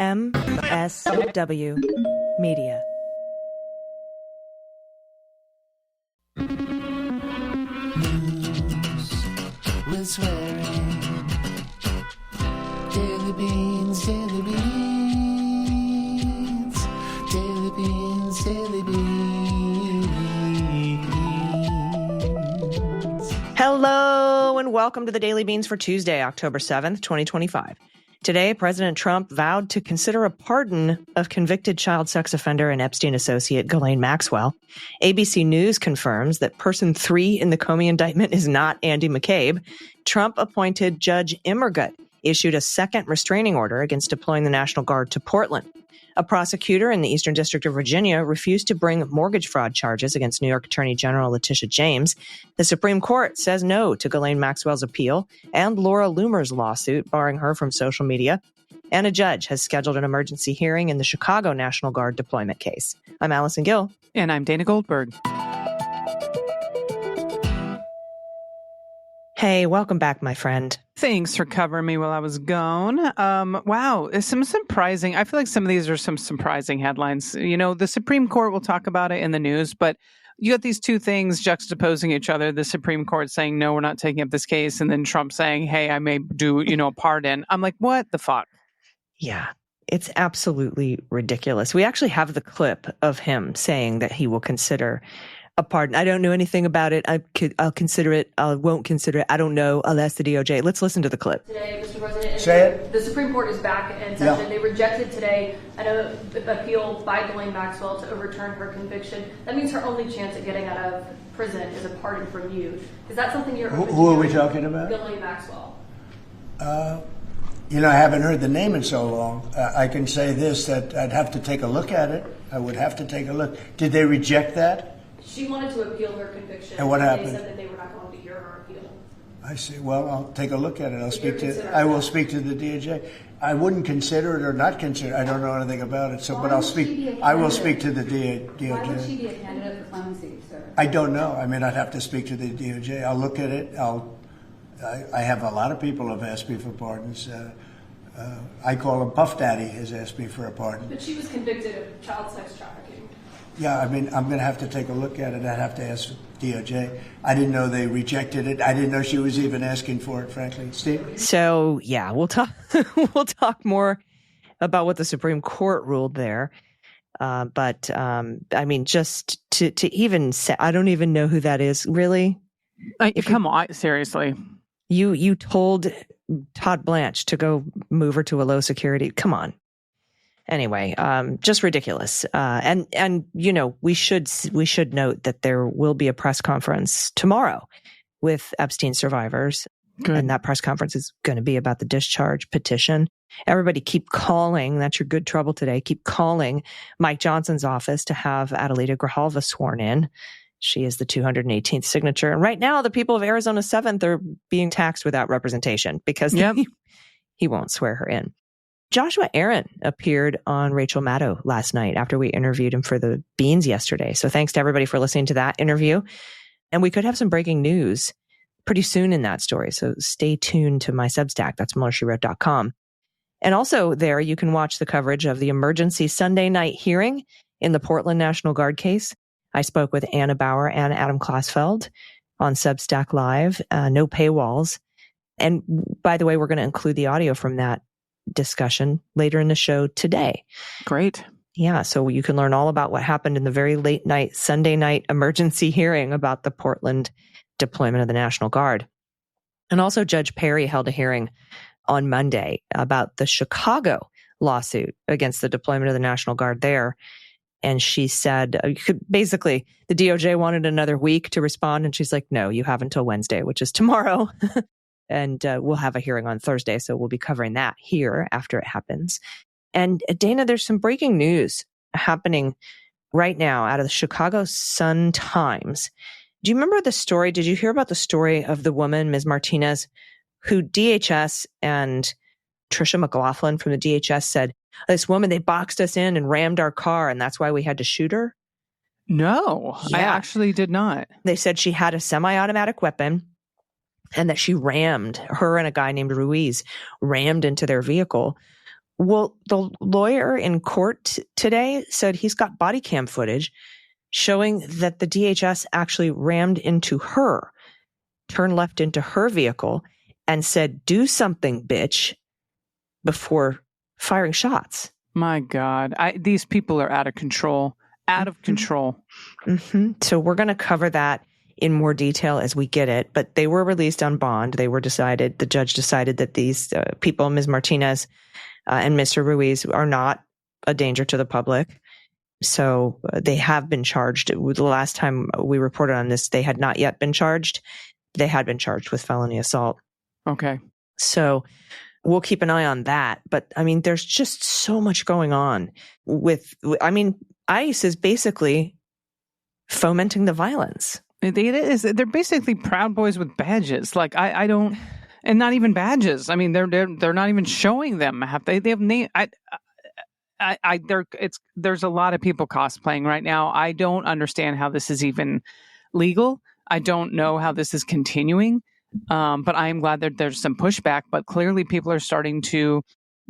MSW Media. News with swearing. Daily beans, daily beans. Daily beans, daily beans. Hello and welcome to the Daily Beans for Tuesday, October 7th, 2025. Today, President Trump vowed to consider a pardon of convicted child sex offender and Epstein associate Ghislaine Maxwell. ABC News confirms that person 3 in the Comey indictment is not Andy McCabe. Trump appointed Judge Immergut issued a second restraining order against deploying the National Guard to Portland. A prosecutor in the Eastern District of Virginia refused to bring mortgage fraud charges against New York Attorney General Letitia James. The Supreme Court says no to Ghislaine Maxwell's appeal and Laura Loomer's lawsuit barring her from social media. And a judge has scheduled an emergency hearing in the Chicago National Guard deployment case. I'm Allison Gill. And I'm Dana Goldberg. Hey, welcome back, my friend. Thanks for covering me while I was gone. Wow, some surprising. I feel like some of these are some surprising headlines. You know, the Supreme Court will talk about it in the news, but you got these two things juxtaposing each other. The Supreme Court saying, no, we're not taking up this case. And then Trump saying, hey, I may do, a pardon. I'm like, what the fuck? Yeah, it's absolutely ridiculous. We actually have the clip of him saying that he will consider a pardon. I don't know anything about it. I'll consider it. I won't consider it. I don't know. I'll ask the DOJ. Let's listen to the clip. Today, Mr. President, Say it. The Supreme Court is back in session. Yeah. They rejected today an appeal by Ghislaine Maxwell to overturn her conviction. That means her only chance at getting out of prison is a pardon from you. Is that something you're open to? Who are we talking about? Ghislaine Maxwell. I haven't heard the name in so long. I can say this, that I'd have to take a look at it. I would have to take a look. Did they reject that? She wanted to appeal her conviction. And what happened? They said that they were not going to hear her appeal. I see. Well, I'll take a look at it. You're I will speak to the DOJ. I wouldn't consider it or not consider it. I don't know anything about it. So, but I'll speak. I will speak to the DOJ. Why would she be a candidate for clemency, sir? I don't know. I mean, I'd have to speak to the DOJ. I'll look at it. I have a lot of people have asked me for pardons. I call him Puff Daddy has asked me for a pardon. But she was convicted of child sex trafficking. Yeah, I mean, I'm going to have to take a look at it. I'd have to ask DOJ. I didn't know they rejected it. I didn't know she was even asking for it, frankly. Steve? So, yeah, we'll talk we'll talk more about what the Supreme Court ruled there. But I mean, just to even say, I don't even know who that is, really. Come on, seriously. You told Todd Blanche to go move her to a low security. Come on. Anyway, just ridiculous. And we should note that there will be a press conference tomorrow with Epstein survivors. Good. And that press conference is going to be about the discharge petition. Everybody keep calling. That's your good trouble today. Keep calling Mike Johnson's office to have Adelita Grajava sworn in. She is the 218th signature. And right now, the people of Arizona 7th are being taxed without representation because he won't swear her in. Joshua Aaron appeared on Rachel Maddow last night after we interviewed him for the Beans yesterday. So thanks to everybody for listening to that interview. And we could have some breaking news pretty soon in that story. So stay tuned to my Substack. That's MuellerSheWrote.com. And also there, you can watch the coverage of the emergency Sunday night hearing in the Portland National Guard case. I spoke with Anna Bauer and Adam Klasfeld on Substack Live, no paywalls. And by the way, we're going to include the audio from that discussion later in the show today. Great. Yeah, so you can learn all about what happened in the very late night, Sunday night emergency hearing about the Portland deployment of the National Guard. And also Judge Perry held a hearing on Monday about the Chicago lawsuit against the deployment of the National Guard there. And she said, basically, the DOJ wanted another week to respond. And she's like, no, you have until Wednesday, which is tomorrow. And we'll have a hearing on Thursday. So we'll be covering that here after it happens. And Dana, there's some breaking news happening right now out of the Chicago Sun-Times. Do you remember the story? Did you hear about the story of the woman, Ms. Martinez, who DHS and Tricia McLaughlin from the DHS said, this woman, they boxed us in and rammed our car, and that's why we had to shoot her? No, Yeah. I actually did not. They said she had a semi-automatic weapon and that she rammed, her and a guy named Ruiz, rammed into their vehicle Well, the lawyer in court today said he's got body cam footage showing that the DHS actually rammed into her, turned left into her vehicle, and said, "Do something, bitch," before firing shots. My God. These people are out of control. Out of control. Mm-hmm. So we're going to cover that in more detail as we get it. But they were released on bond. The judge decided that these people, Ms. Martinez and Mr. Ruiz, are not a danger to the public. So they have been charged. The last time we reported on this, they had not yet been charged. They had been charged with felony assault. Okay. So we'll keep an eye on that. But I mean, there's just so much going on ICE is basically fomenting the violence. They're basically Proud Boys with badges. Like I don't, and not even badges. I mean, they're not even showing them. They have name. There's a lot of people cosplaying right now. I don't understand how this is even legal. I don't know how this is continuing. But I am glad that there's some pushback. But clearly, people are starting to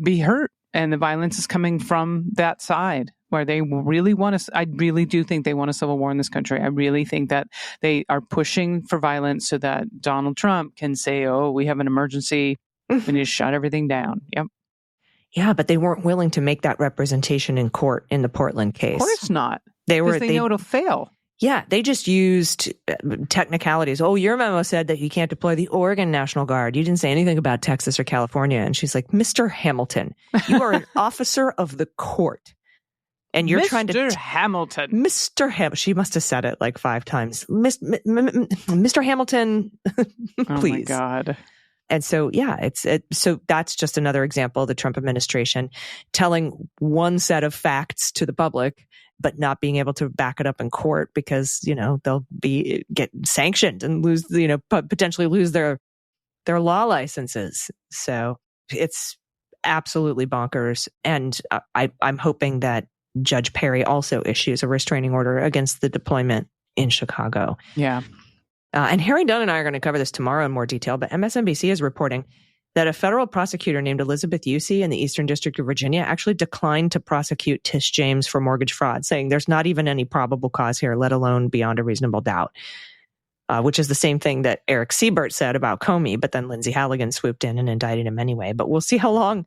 be hurt, and the violence is coming from that side where they really want to. I really do think they want a civil war in this country. I really think that they are pushing for violence so that Donald Trump can say, "Oh, we have an emergency. We need to shut everything down." Yep. Yeah, but they weren't willing to make that representation in court in the Portland case. Of course not. They know it'll fail. Yeah, they just used technicalities. "Oh, your memo said that you can't deploy the Oregon National Guard. You didn't say anything about Texas or California." And she's like, "Mr. Hamilton, you are an officer of the court. And you're trying to..." Mr. Hamilton. Mr. Hamilton. She must have said it like 5 times. Mr. Hamilton, please. Oh my God. And so, yeah, so that's just another example of the Trump administration telling one set of facts to the public, but not being able to back it up in court because, they'll get sanctioned and lose, potentially lose their law licenses. So it's absolutely bonkers. And I'm hoping that Judge Perry also issues a restraining order against the deployment in Chicago. Yeah. And Harry Dunn and I are going to cover this tomorrow in more detail, but MSNBC is reporting that a federal prosecutor named Elizabeth Yusi in the Eastern District of Virginia actually declined to prosecute Tish James for mortgage fraud, saying there's not even any probable cause here, let alone beyond a reasonable doubt, which is the same thing that Eric Siebert said about Comey, but then Lindsay Halligan swooped in and indicted him anyway. But we'll see how long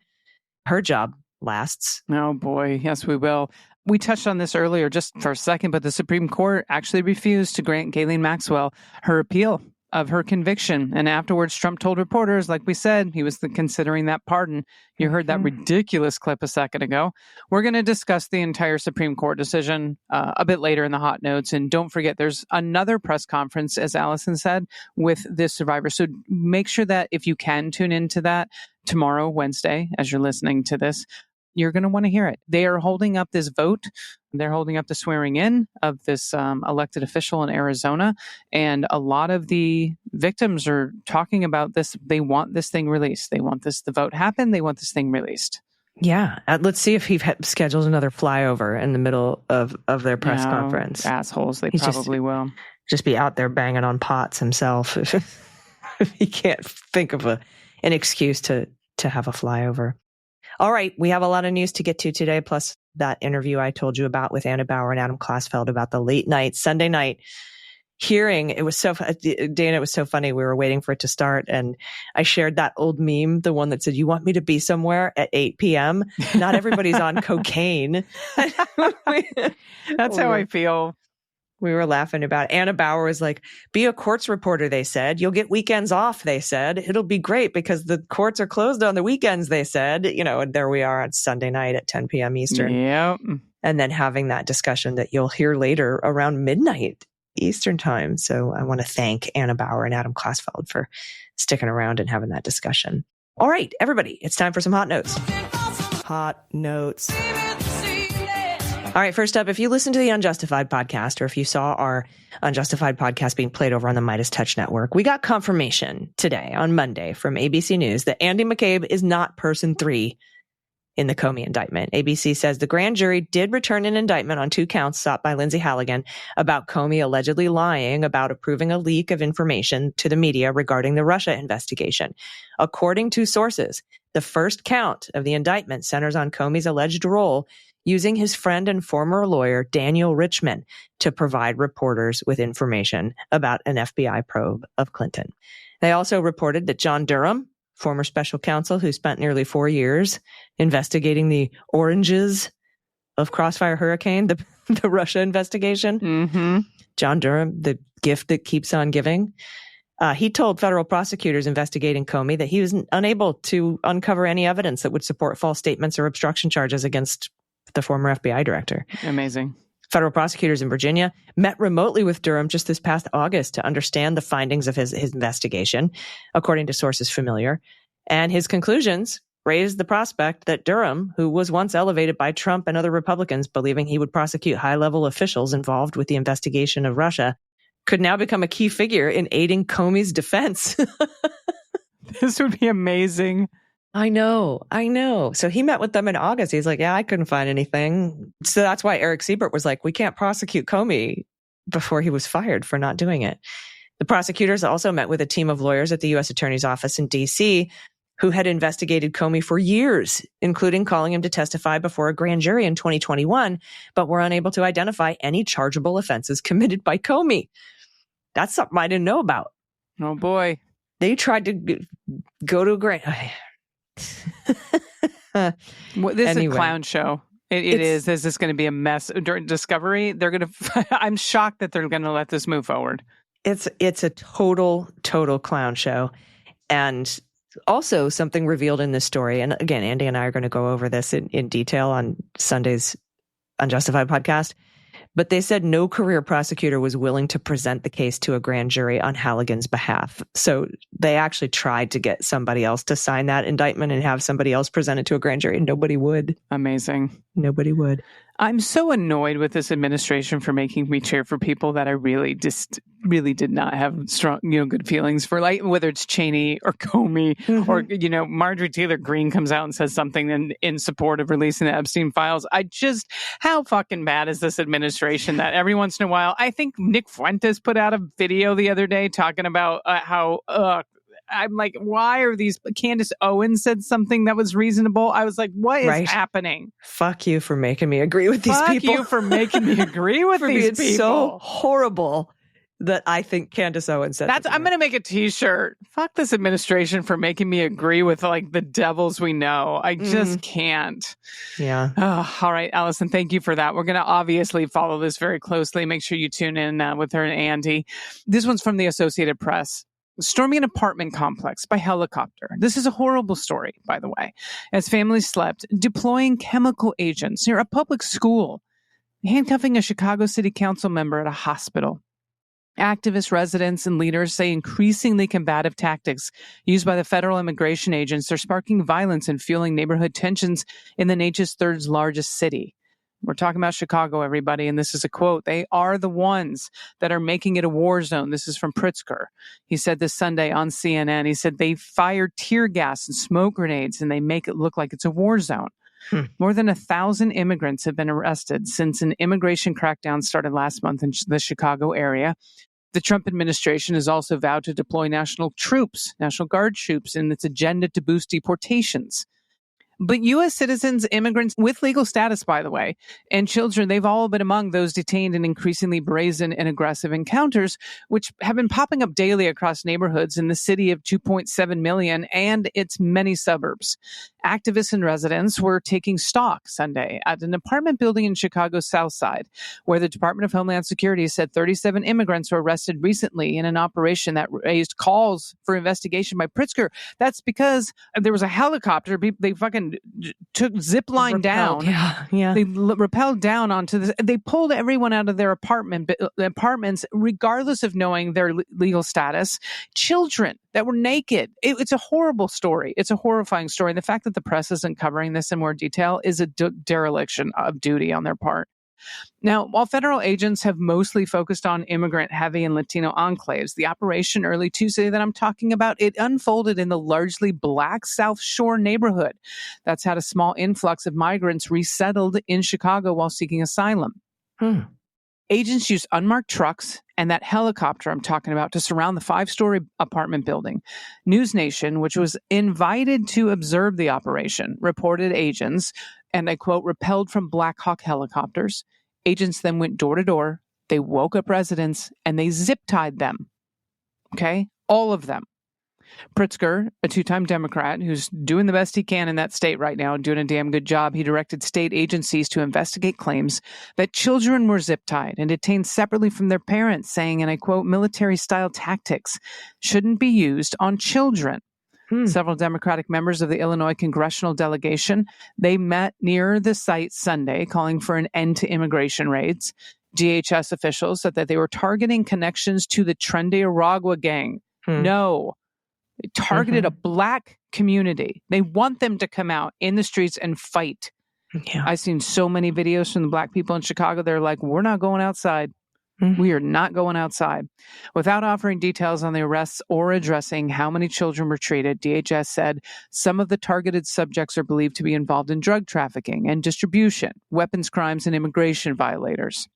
her job lasts. Oh, boy. Yes, we will. We touched on this earlier just for a second, but the Supreme Court actually refused to grant Ghislaine Maxwell her appeal of her conviction. And afterwards, Trump told reporters, like we said, he was considering that pardon. You heard that ridiculous clip a second ago. We're going to discuss the entire Supreme Court decision a bit later in the hot notes. And don't forget, there's another press conference, as Allison said, with this survivor. So make sure that if you can tune into that tomorrow, Wednesday, as you're listening to this, you're going to want to hear it. They are holding up this vote. They're holding up the swearing in of this elected official in Arizona. And a lot of the victims are talking about this. They want this thing released. They want the vote happen. They want this thing released. Yeah. Let's see if he scheduled another flyover in the middle of their press conference. Assholes. They probably will. Just be out there banging on pots himself if he can't think of an excuse to have a flyover. All right, we have a lot of news to get to today, plus that interview I told you about with Anna Bauer and Adam Klasfeld about the late night, Sunday night hearing. It was so, Dana, it was so funny. We were waiting for it to start, and I shared that old meme, the one that said, "You want me to be somewhere at 8 p.m.? Not everybody's on cocaine." That's how I feel. We were laughing about it. Anna Bauer was like, "Be a courts reporter," they said. "You'll get weekends off," they said. "It'll be great because the courts are closed on the weekends," they said. And there we are on Sunday night at 10 p.m. Eastern. Yep. And then having that discussion that you'll hear later around midnight Eastern time. So I want to thank Anna Bauer and Adam Klasfeld for sticking around and having that discussion. All right, everybody, it's time for some hot notes. Hot notes. All right, first up, if you listen to the Unjustified podcast, or if you saw our Unjustified podcast being played over on the Midas Touch Network, we got confirmation today on Monday from ABC News that Andy McCabe is not person 3 in the Comey indictment. ABC says the grand jury did return an indictment on 2 counts sought by Lindsay Halligan about Comey allegedly lying about approving a leak of information to the media regarding the Russia investigation. According to sources, the first count of the indictment centers on Comey's alleged role using his friend and former lawyer, Daniel Richman, to provide reporters with information about an FBI probe of Clinton. They also reported that John Durham, former special counsel who spent nearly 4 years investigating the oranges of Crossfire Hurricane, the Russia investigation. John Durham, the gift that keeps on giving. He told federal prosecutors investigating Comey that he was unable to uncover any evidence that would support false statements or obstruction charges against the former FBI director. Amazing. Federal prosecutors in Virginia met remotely with Durham just this past August to understand the findings of his investigation, according to sources familiar. And his conclusions raised the prospect that Durham, who was once elevated by Trump and other Republicans believing he would prosecute high-level officials involved with the investigation of Russia, could now become a key figure in aiding Comey's defense. This would be amazing. I know. So he met with them in August. He's like, yeah, I couldn't find anything. So that's why Eric Siebert was like, we can't prosecute Comey before he was fired for not doing it. The prosecutors also met with a team of lawyers at the U.S. Attorney's Office in D.C. who had investigated Comey for years, including calling him to testify before a grand jury in 2021, but were unable to identify any chargeable offenses committed by Comey. That's something I didn't know about. Oh, boy. They tried to go to a grand... This is a clown show. It is. This is going to be a mess. During Discovery, they're going to... I'm shocked that they're going to let this move forward. It's a total clown show. And also something revealed in this story, and again, Andy and I are going to go over this in detail on Sunday's Unjustified podcast, but they said no career prosecutor was willing to present the case to a grand jury on Halligan's behalf. So they actually tried to get somebody else to sign that indictment and have somebody else present it to a grand jury, and nobody would. Amazing. Nobody would. I'm so annoyed with this administration for making me cheer for people that I really did not have strong, good feelings for, like whether it's Cheney or Comey or, Marjorie Taylor Greene comes out and says something in support of releasing the Epstein files. How fucking bad is this administration that every once in a while, I think Nick Fuentes put out a video the other day talking about how, I'm like, why are these? Candace Owens said something that was reasonable. I was like, what is happening? Fuck you for making me agree with these people. Fuck you for making me agree with these people. It's so horrible that I think Candace Owens said I'm going to make a t-shirt. Fuck this administration for making me agree with like the devils we know. I just can't. Yeah. Oh, all right, Allison, thank you for that. We're going to obviously follow this very closely. Make sure you tune in with her and Andy. This one's from the Associated Press. Storming an apartment complex by helicopter. This is a horrible story, by the way, as families slept, deploying chemical agents near a public school, handcuffing a Chicago City Council member at a hospital. Activists, residents, and leaders say increasingly combative tactics used by the federal immigration agents are sparking violence and fueling neighborhood tensions in the nation's third largest city. We're talking about Chicago, everybody, and this is a quote. They are the ones that are making it a war zone. This is from Pritzker. He said this Sunday on CNN. He said they fire tear gas and smoke grenades, and they make it look like it's a war zone. More than 1,000 immigrants have been arrested since an immigration crackdown started last month in the Chicago area. The Trump administration has also vowed to deploy National Guard troops in its agenda to boost deportations. But U.S. citizens, immigrants with legal status, by the way, and children, they've all been among those detained in increasingly brazen and aggressive encounters, which have been popping up daily across neighborhoods in the city of 2.7 million and its many suburbs. Activists and residents were taking stock Sunday at an apartment building in Chicago's South Side, where the Department of Homeland Security said 37 immigrants were arrested recently in an operation that raised calls for investigation by Pritzker. That's because there was a helicopter. They fucking took zip line down. Yeah. They rappelled down onto this. They pulled everyone out of their apartments, regardless of knowing their legal status. Children that were naked. It's a horrible story. It's a horrifying story. And the fact that the press isn't covering this in more detail is a dereliction of duty on their part. Now, while federal agents have mostly focused on immigrant-heavy and Latino enclaves, the operation early Tuesday that I'm talking about, it unfolded in the largely black South Shore neighborhood. That's had a small influx of migrants resettled in Chicago while seeking asylum. Agents used unmarked trucks and that helicopter I'm talking about to surround the 5-story apartment building. News Nation, which was invited to observe the operation, reported agents, and I quote, repelled from Black Hawk helicopters. Agents then went door to door. They woke up residents and they zip-tied them. Okay? All of them. Pritzker, a 2-time Democrat who's doing the best he can in that state right now, doing a damn good job, he directed state agencies to investigate claims that children were zip-tied and detained separately from their parents, saying, and I quote, military-style tactics shouldn't be used on children. Several Democratic members of the Illinois congressional delegation, they met near the site Sunday, calling for an end to immigration raids. DHS officials said that they were targeting connections to the Tren de Aragua gang. No. They targeted a black community. They want them to come out in the streets and fight. Yeah. I've seen so many videos from the black people in Chicago. They're like, we're not going outside. We are not going outside. Without offering details on the arrests or addressing how many children were treated, DHS said some of the targeted subjects are believed to be involved in drug trafficking and distribution, weapons crimes, and immigration violators.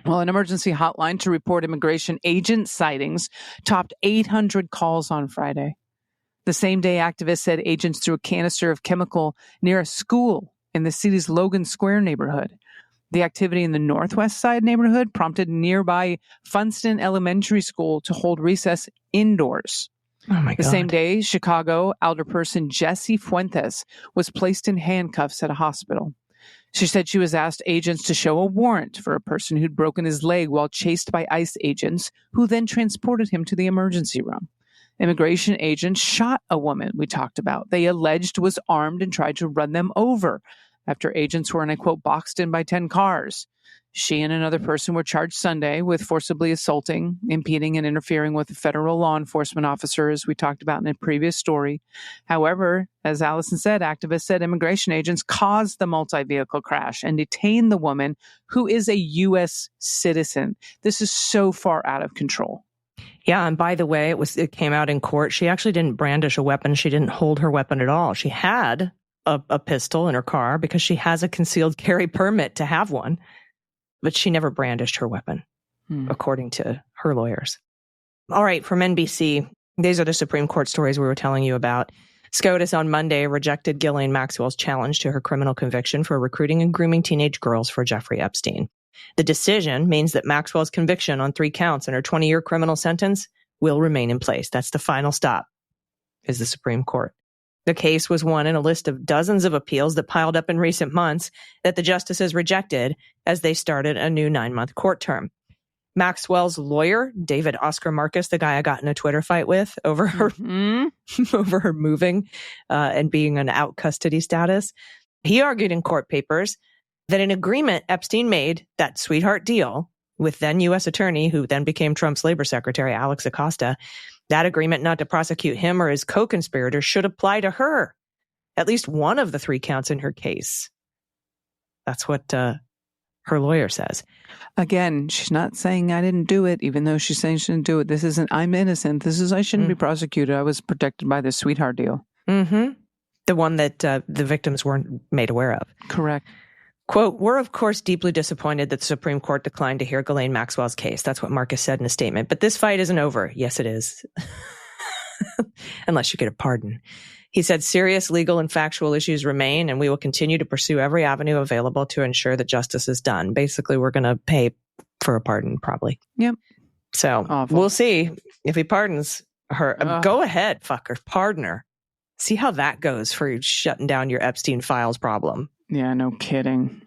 Well, an emergency hotline to report immigration agent sightings topped 800 calls on Friday. The same day, activists said agents threw a canister of chemical near a school in the city's Logan Square neighborhood. The activity in the Northwest Side neighborhood prompted nearby Funston Elementary School to hold recess indoors. Oh my God. The same day, Chicago alderperson Jessie Fuentes was placed in handcuffs at a hospital. She said she was asked agents to show a warrant for a person who'd broken his leg while chased by ICE agents, who then transported him to the emergency room. Immigration agents shot a woman we talked about. They alleged was armed and tried to run them over after agents were, and I quote, boxed in by 10 cars. She and another person were charged Sunday with forcibly assaulting, impeding, and interfering with a federal law enforcement officer, as we talked about in a previous story. However, as Allison said, activists said immigration agents caused the multi-vehicle crash and detained the woman, who is a U.S. citizen. This is so far out of control. Yeah, and by the way, it came out in court. She actually didn't brandish a weapon. She didn't hold her weapon at all. She had a pistol in her car because she has a concealed carry permit to have one, but she never brandished her weapon, according to her lawyers. All right, from NBC, these are the Supreme Court stories we were telling you about. SCOTUS on Monday rejected Ghislaine Maxwell's challenge to her criminal conviction for recruiting and grooming teenage girls for Jeffrey Epstein. The decision means that Maxwell's conviction on 3 counts and her 20-year criminal sentence will remain in place. That's the final stop, is the Supreme Court. The case was one in a list of dozens of appeals that piled up in recent months that the justices rejected as they started a new 9-month court term. Maxwell's lawyer, David Oscar Marcus, the guy I got in a Twitter fight with over her, over her moving and being an out custody status, he argued in court papers that an agreement Epstein made, that sweetheart deal with then U.S. attorney, who then became Trump's labor secretary, Alex Acosta, that agreement not to prosecute him or his co-conspirators should apply to her, at least one of the 3 counts in her case. That's what her lawyer says. Again, she's not saying I didn't do it, even though she's saying she didn't do it. This isn't, I'm innocent. This is, I shouldn't be prosecuted. I was protected by this sweetheart deal. The one that the victims weren't made aware of. Correct. Quote, we're, of course, deeply disappointed that the Supreme Court declined to hear Ghislaine Maxwell's case. That's what Marcus said in a statement. But this fight isn't over. Yes, it is. Unless you get a pardon. He said serious legal and factual issues remain, and we will continue to pursue every avenue available to ensure that justice is done. Basically, we're going to pay for a pardon, probably. Yep. So we'll see if he pardons her. Go ahead, fucker. Pardon her. See how that goes for shutting down your Epstein files problem. Yeah, no kidding.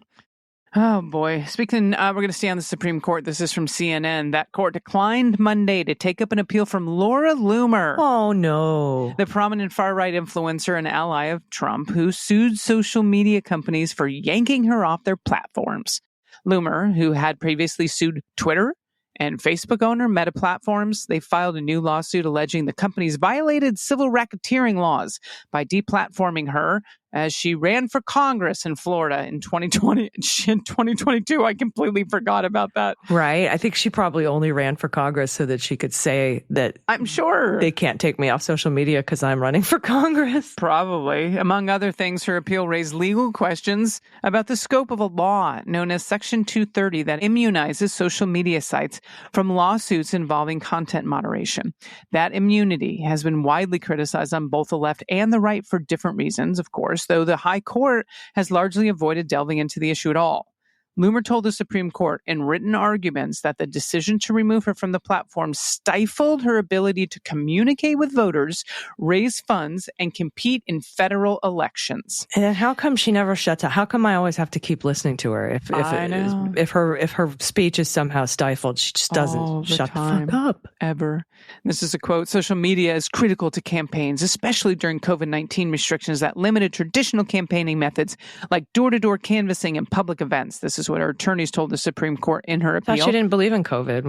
Oh, boy. Speaking, we're going to stay on the Supreme Court. This is from CNN. That court declined Monday to take up an appeal from Laura Loomer. Oh, no. The prominent far-right influencer and ally of Trump, who sued social media companies for yanking her off their platforms. Loomer, who had previously sued Twitter and Facebook owner Meta Platforms, they filed a new lawsuit alleging the companies violated civil racketeering laws by deplatforming her as she ran for Congress in Florida in 2020. In 2022, I completely forgot about that. Right. I think she probably only ran for Congress so that she could say that I'm sure they can't take me off social media because I'm running for Congress. Probably. Among other things, her appeal raised legal questions about the scope of a law known as Section 230 that immunizes social media sites from lawsuits involving content moderation. That immunity has been widely criticized on both the left and the right for different reasons, of course, though the High Court has largely avoided delving into the issue at all. Loomer told the Supreme Court in written arguments that the decision to remove her from the platform stifled her ability to communicate with voters, raise funds, and compete in federal elections. And how come she never shuts up? How come I always have to keep listening to her? If her speech is somehow stifled, she just doesn't shut the fuck up. Ever. This is a quote. Social media is critical to campaigns, especially during COVID-19 restrictions that limited traditional campaigning methods like door-to-door canvassing and public events. This is what her attorneys told the Supreme Court in her appeal. I thought she didn't believe in COVID.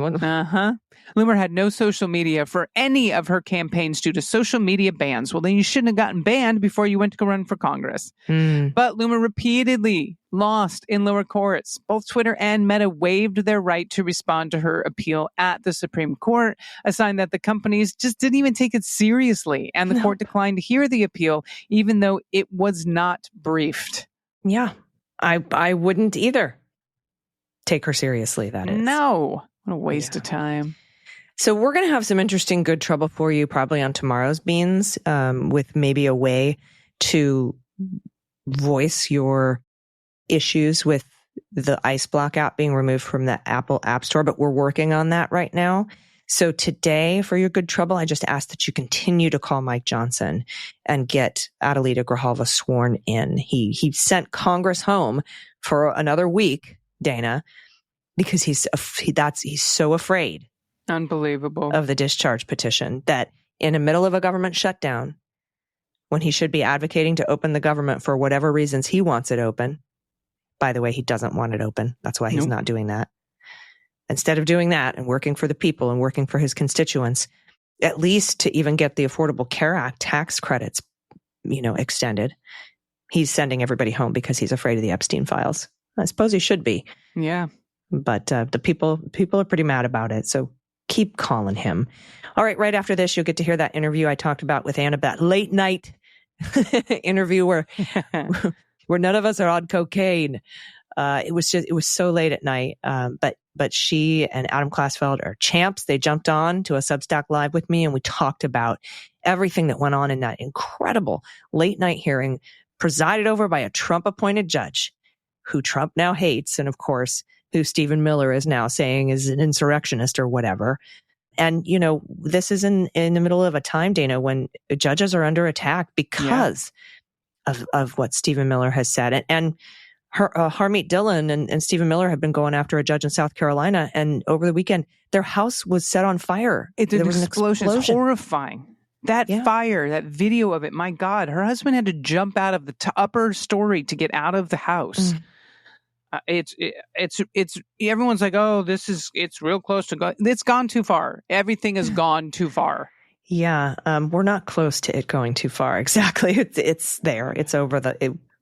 Loomer had no social media for any of her campaigns due to social media bans. Well, then you shouldn't have gotten banned before you went to go run for Congress. But Loomer repeatedly lost in lower courts. Both Twitter and Meta waived their right to respond to her appeal at the Supreme Court, a sign that the companies just didn't even take it seriously. And the court declined to hear the appeal, even though it was not briefed. Yeah, I wouldn't either take her seriously, that is. No. What a waste of time. So we're going to have some interesting good trouble for you probably on tomorrow's Beans, with maybe a way to voice your issues with the Ice Block app being removed from the Apple App Store, but we're working on that right now. So today, for your good trouble, I just ask that you continue to call Mike Johnson and get Adelita Grajava sworn in. He sent Congress home for another week, Dana, because he's so afraid. Unbelievable. Of the discharge petition that in the middle of a government shutdown, when he should be advocating to open the government for whatever reasons he wants it open. By the way, he doesn't want it open. That's why he's not doing that. Instead of doing that and working for the people and working for his constituents, at least to even get the Affordable Care Act tax credits, extended, he's sending everybody home because he's afraid of the Epstein files. I suppose he should be. Yeah. But the people are pretty mad about it. So keep calling him. All right. Right after this, you'll get to hear that interview I talked about with Anna, that late night interview where none of us are on cocaine. It was so late at night. But she and Adam Klasfeld are champs. They jumped on to a Substack Live with me and we talked about everything that went on in that incredible late night hearing presided over by a Trump appointed judge who Trump now hates. And of course, who Stephen Miller is now saying is an insurrectionist or whatever. And, this is in the middle of a time, Dana, when judges are under attack because of what Stephen Miller has said. And Harmeet Dillon and Stephen Miller have been going after a judge in South Carolina. And over the weekend, their house was set on fire. There was an explosion. It's horrifying. That fire, that video of it, my God, her husband had to jump out of the upper story to get out of the house. It's everyone's like, oh, it's real close to go. It's gone too far. Everything has gone too far. Yeah. We're not close to it going too far. Exactly. It's there. It's over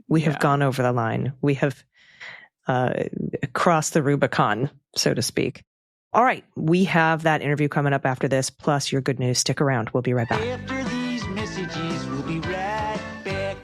we have gone over the line. We have crossed the Rubicon, so to speak. All right. We have that interview coming up after this, plus your good news. Stick around. We'll be right back. After these messages, we'll be right back.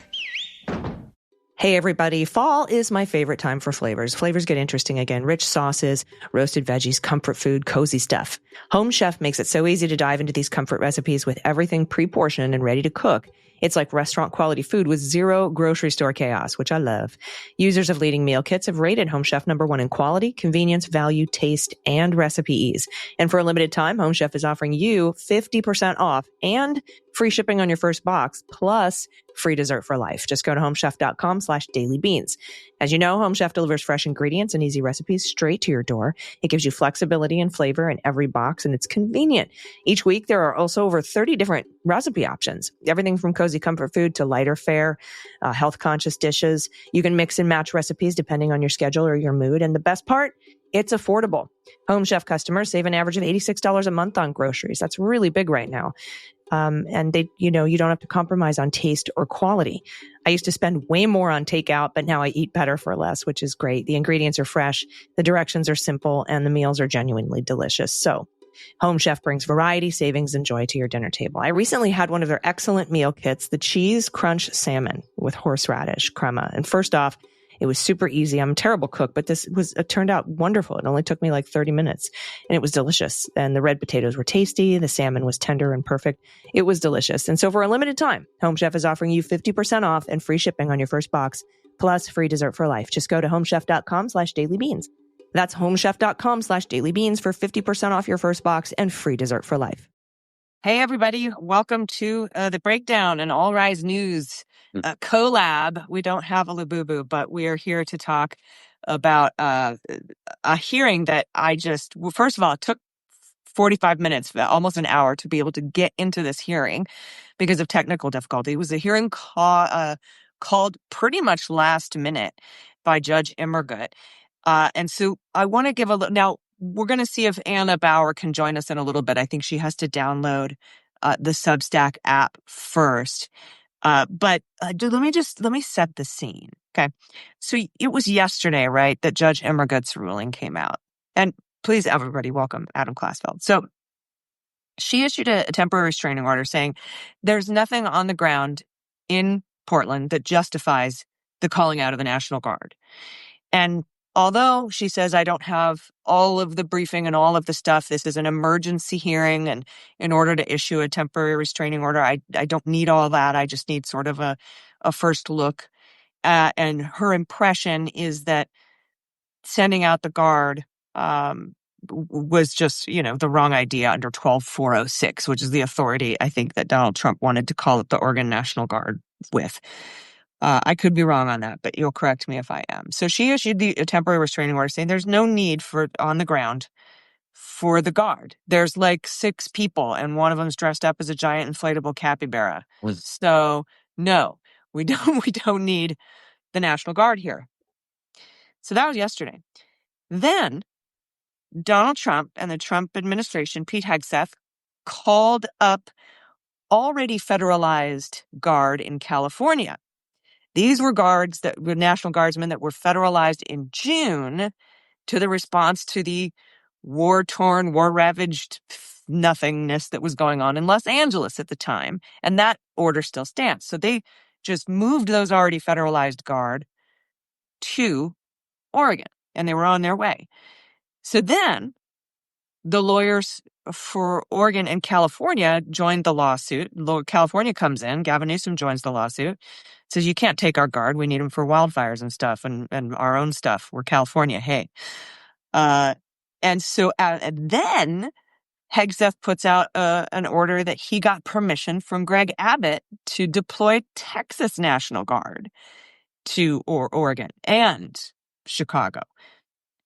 Hey, everybody. Fall is my favorite time for flavors. Flavors get interesting again. Rich sauces, roasted veggies, comfort food, cozy stuff. HomeChef makes it so easy to dive into these comfort recipes with everything pre-portioned and ready to cook. It's like restaurant quality food with zero grocery store chaos, which I love. Users of leading meal kits have rated HomeChef #1 in quality, convenience, value, taste, and recipe ease. And for a limited time, HomeChef is offering you 50% off and free shipping on your first box, plus free dessert for life. Just go to homechef.com/dailybeans. As you know, HomeChef delivers fresh ingredients and easy recipes straight to your door. It gives you flexibility and flavor in every box, and it's convenient. Each week, there are also over 30 different recipe options. Everything from cozy cozy comfort food to lighter fare, health conscious dishes. You can mix and match recipes depending on your schedule or your mood. And the best part, it's affordable. Home Chef customers save an average of $86 a month on groceries. That's really big right now. And you don't have to compromise on taste or quality. I used to spend way more on takeout, but now I eat better for less, which is great. The ingredients are fresh, the directions are simple, and the meals are genuinely delicious. So Home Chef brings variety, savings, and joy to your dinner table. I recently had one of their excellent meal kits, the Cheese Crunch Salmon with horseradish crema. And first off, it was super easy. I'm a terrible cook, but it turned out wonderful. It only took me like 30 minutes and it was delicious. And the red potatoes were tasty. The salmon was tender and perfect. It was delicious. And so for a limited time, Home Chef is offering you 50% off and free shipping on your first box, plus free dessert for life. Just go to homechef.com/dailybeans. That's homechef.com/dailybeans for 50% off your first box and free dessert for life. Hey, everybody. Welcome to the Breakdown and All Rise News collab. We don't have a Labubu, but we are here to talk about a hearing that first of all, it took 45 minutes, almost an hour to be able to get into this hearing because of technical difficulty. It was a hearing called pretty much last minute by Judge Immergut. And so I want to give a little... Now, we're going to see if Anna Bauer can join us in a little bit. I think she has to download the Substack app first. But let me set the scene. Okay. So it was yesterday, right, that Judge Immergut's ruling came out. And please, everybody, welcome Adam Klasfeld. So she issued a temporary restraining order saying there's nothing on the ground in Portland that justifies the calling out of the National Guard. And although she says, I don't have all of the briefing and all of the stuff, this is an emergency hearing, and in order to issue a temporary restraining order, I don't need all that. I just need sort of a first look. And her impression is that sending out the guard was just, the wrong idea under 12406, which is the authority, I think, that Donald Trump wanted to call it the Oregon National Guard with. I could be wrong on that, but you'll correct me if I am. So she issued a temporary restraining order saying there's no need for on the ground for the guard. There's like 6 people, and one of them's dressed up as a giant inflatable capybara. So no, we don't need the National Guard here. So that was yesterday. Then Donald Trump and the Trump administration, Pete Hegseth, called up already federalized Guard in California. These were guards that were National Guardsmen that were federalized in June to the response to the war-torn, war-ravaged nothingness that was going on in Los Angeles at the time. And that order still stands. So they just moved those already federalized guard to Oregon, and they were on their way. So then the lawyers for Oregon and California joined the lawsuit. California comes in. Gavin Newsom joins the lawsuit. Says, you can't take our guard. We need them for wildfires and stuff and our own stuff. We're California. Hey. And so and then Hegseth puts out an order that he got permission from Greg Abbott to deploy Texas National Guard to Oregon and Chicago.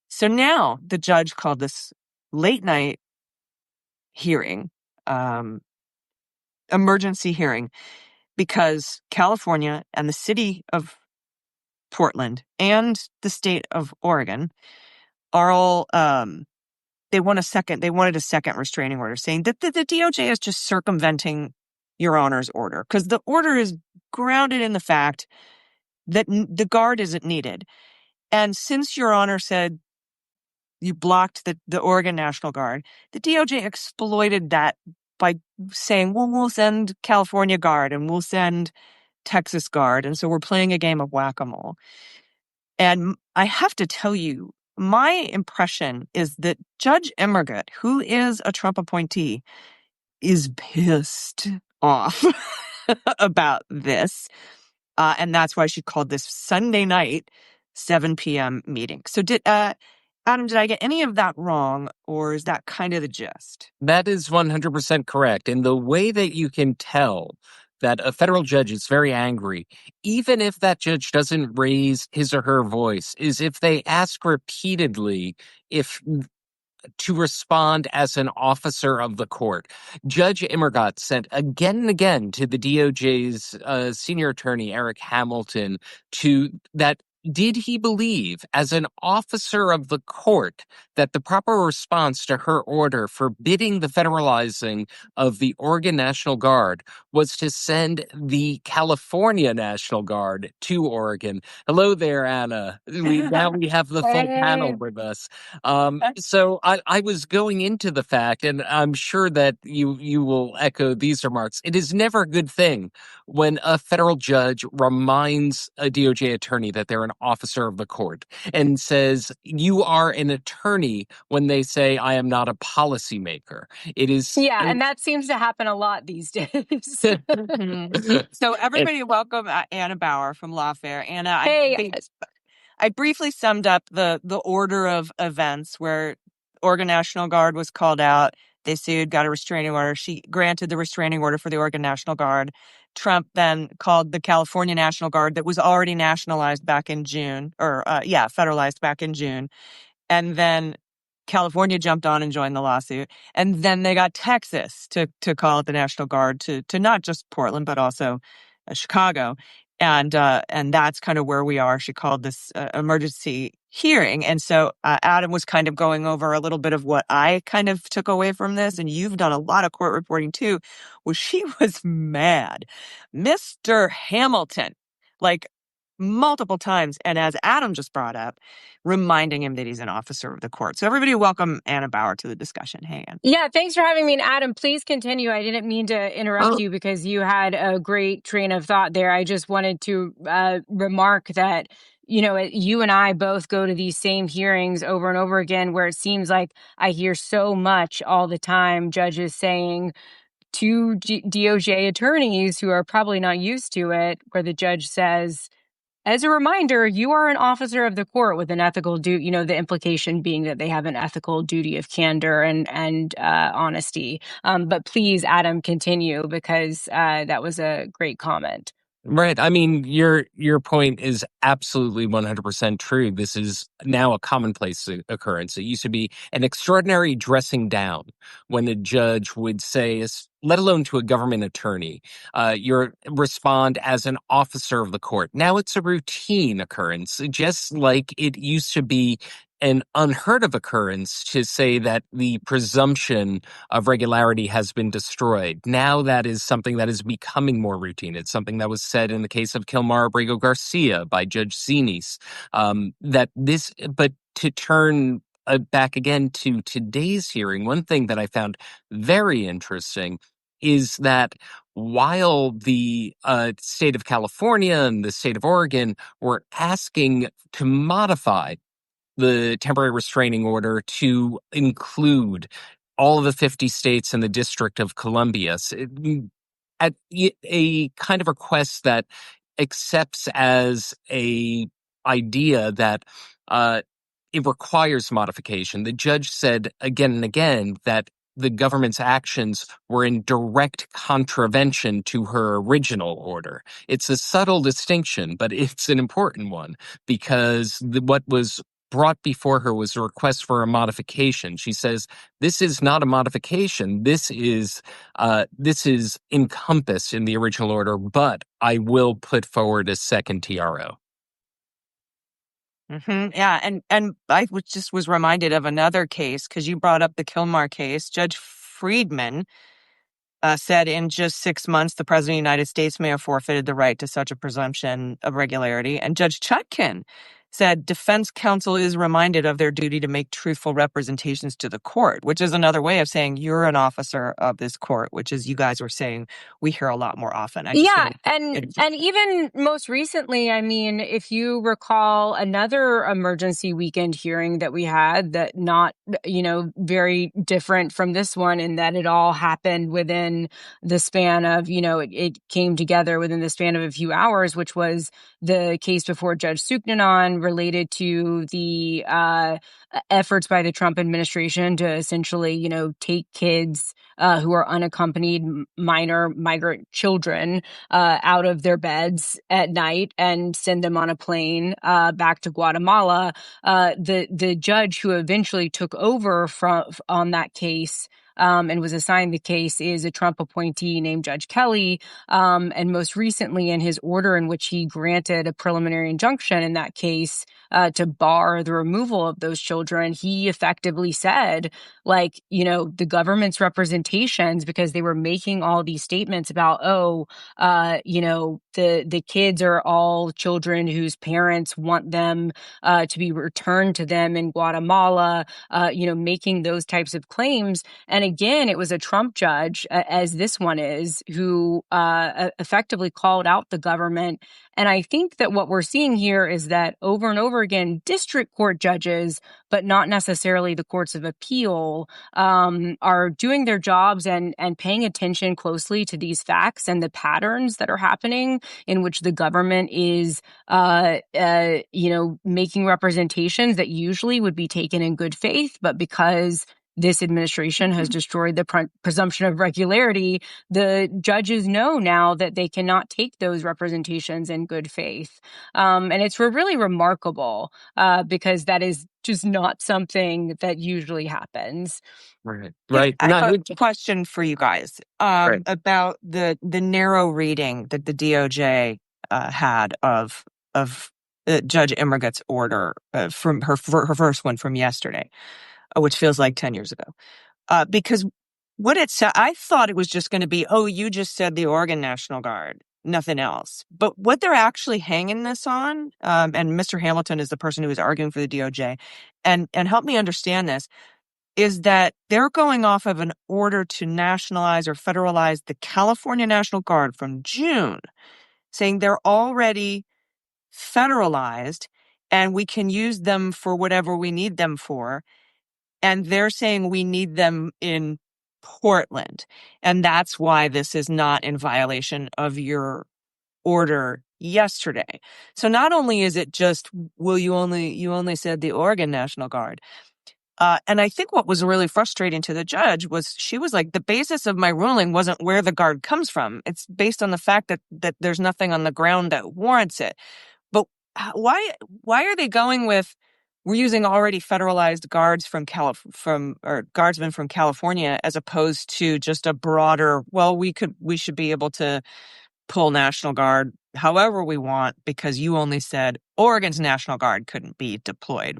So now the judge called this late night hearing, emergency hearing, because California and the city of Portland and the state of Oregon are all, they wanted a second restraining order saying that the DOJ is just circumventing Your Honor's order, because the order is grounded in the fact that the guard isn't needed. And since Your Honor said you blocked the Oregon National Guard, the DOJ exploited that by saying, well, we'll send California Guard and we'll send Texas Guard. And so we're playing a game of whack-a-mole. And I have to tell you, my impression is that Judge Immergut, who is a Trump appointee, is pissed off about this. And that's why she called this Sunday night, 7 p.m. meeting. So Adam, did I get any of that wrong, or is that kind of the gist? That is 100% correct. And the way that you can tell that a federal judge is very angry, even if that judge doesn't raise his or her voice, is if they ask repeatedly if to respond as an officer of the court. Judge Immergott sent again and again to the DOJ's senior attorney, Eric Hamilton, did he believe, as an officer of the court, that the proper response to her order forbidding the federalizing of the Oregon National Guard was to send the California National Guard to Oregon? Hello there, Anna. Now we have the full panel with us. So I was going into the fact, and I'm sure that you will echo these remarks. It is never a good thing when a federal judge reminds a DOJ attorney that they're an officer of the court and says, you are an attorney, when they say, I am not a policymaker. It is. Yeah, and that seems to happen a lot these days. So everybody welcome Anna Bauer from Lawfare. Anna, Hey. I briefly summed up the order of events where Oregon National Guard was called out. They sued, got a restraining order. She granted the restraining order for the Oregon National Guard. Trump then called the California National Guard that was already nationalized back in June, federalized back in June. And then California jumped on and joined the lawsuit. And then they got Texas to call it the National Guard to not just Portland, but also Chicago. And that's kind of where we are. She called this emergency hearing. And so Adam was kind of going over a little bit of what I kind of took away from this. And you've done a lot of court reporting too. Well, she was mad. Mr. Hamilton, like multiple times. And as Adam just brought up, reminding him that he's an officer of the court. So everybody welcome Anna Bauer to the discussion. Hey, Ann. Yeah, thanks for having me. And Adam, please continue. I didn't mean to interrupt you because you had a great train of thought there. I just wanted to remark that, you and I both go to these same hearings over and over again, where it seems like I hear so much all the time, judges saying to DOJ attorneys who are probably not used to it, where the judge says, as a reminder, you are an officer of the court with an ethical duty, the implication being that they have an ethical duty of candor and honesty. But please, Adam, continue, because that was a great comment. Right. I mean, your point is absolutely 100% true. This is now a commonplace occurrence. It used to be an extraordinary dressing down when a judge would say, let alone to a government attorney, you respond as an officer of the court. Now it's a routine occurrence, just like it used to be an unheard of occurrence to say that the presumption of regularity has been destroyed. Now that is something that is becoming more routine. It's something that was said in the case of Kilmar Abrego Garcia by Judge Zinis. But to turn back again to today's hearing, one thing that I found very interesting is that while the state of California and the state of Oregon were asking to modify the temporary restraining order to include all of the 50 states and the District of Columbia, at a kind of request that accepts as a idea that it requires modification. The judge said again and again that the government's actions were in direct contravention to her original order. It's a subtle distinction, but it's an important one, because what was brought before her was a request for a modification. She says, this is not a modification. This is encompassed in the original order, but I will put forward a second TRO. Mm-hmm. Yeah, and I was reminded of another case, because you brought up the Kilmar case. Judge Friedman said in just 6 months, the President of the United States may have forfeited the right to such a presumption of regularity. And Judge Chutkin said defense counsel is reminded of their duty to make truthful representations to the court, which is another way of saying you're an officer of this court, which is, you guys were saying, we hear a lot more often. And even most recently, I mean, if you recall another emergency weekend hearing that we had, that not, very different from this one, in that it all happened within the span of, it came together within the span of a few hours, which was the case before Judge Suknanon related to the efforts by the Trump administration to essentially, take kids who are unaccompanied minor migrant children out of their beds at night and send them on a plane back to Guatemala. The judge who eventually took over on that case and was assigned the case is a Trump appointee named Judge Kelly. And most recently, in his order in which he granted a preliminary injunction in that case to bar the removal of those children, he effectively said, the government's representations, because they were making all these statements about, the kids are all children whose parents want them to be returned to them in Guatemala, making those types of claims. And again, it was a Trump judge, as this one is, who effectively called out the government. And I think that what we're seeing here is that over and over again, district court judges, but not necessarily the courts of appeal, are doing their jobs and paying attention closely to these facts and the patterns that are happening in which the government is, making representations that usually would be taken in good faith, but because this administration has destroyed the presumption of regularity, the judges know now that they cannot take those representations in good faith. And it's really remarkable because that is just not something that usually happens. Right. Yeah, Right. I No, have a question for you guys right. about the narrow reading that the DOJ had of Judge Immergut's order from her first one from yesterday, which feels like 10 years ago. Because what it said, I thought it was just going to be, you just said the Oregon National Guard, nothing else. But what they're actually hanging this on, and Mr. Hamilton is the person who is arguing for the DOJ, and help me understand this, is that they're going off of an order to nationalize or federalize the California National Guard from June, saying they're already federalized and we can use them for whatever we need them for. And they're saying we need them in Portland. And that's why this is not in violation of your order yesterday. So not only is it just, you only said the Oregon National Guard. And I think what was really frustrating to the judge was she was like, the basis of my ruling wasn't where the guard comes from. It's based on the fact that there's nothing on the ground that warrants it. But why are they going with, we're using already federalized guards or guardsmen from California as opposed to just a broader, we should be able to pull National Guard however we want because you only said Oregon's National Guard couldn't be deployed.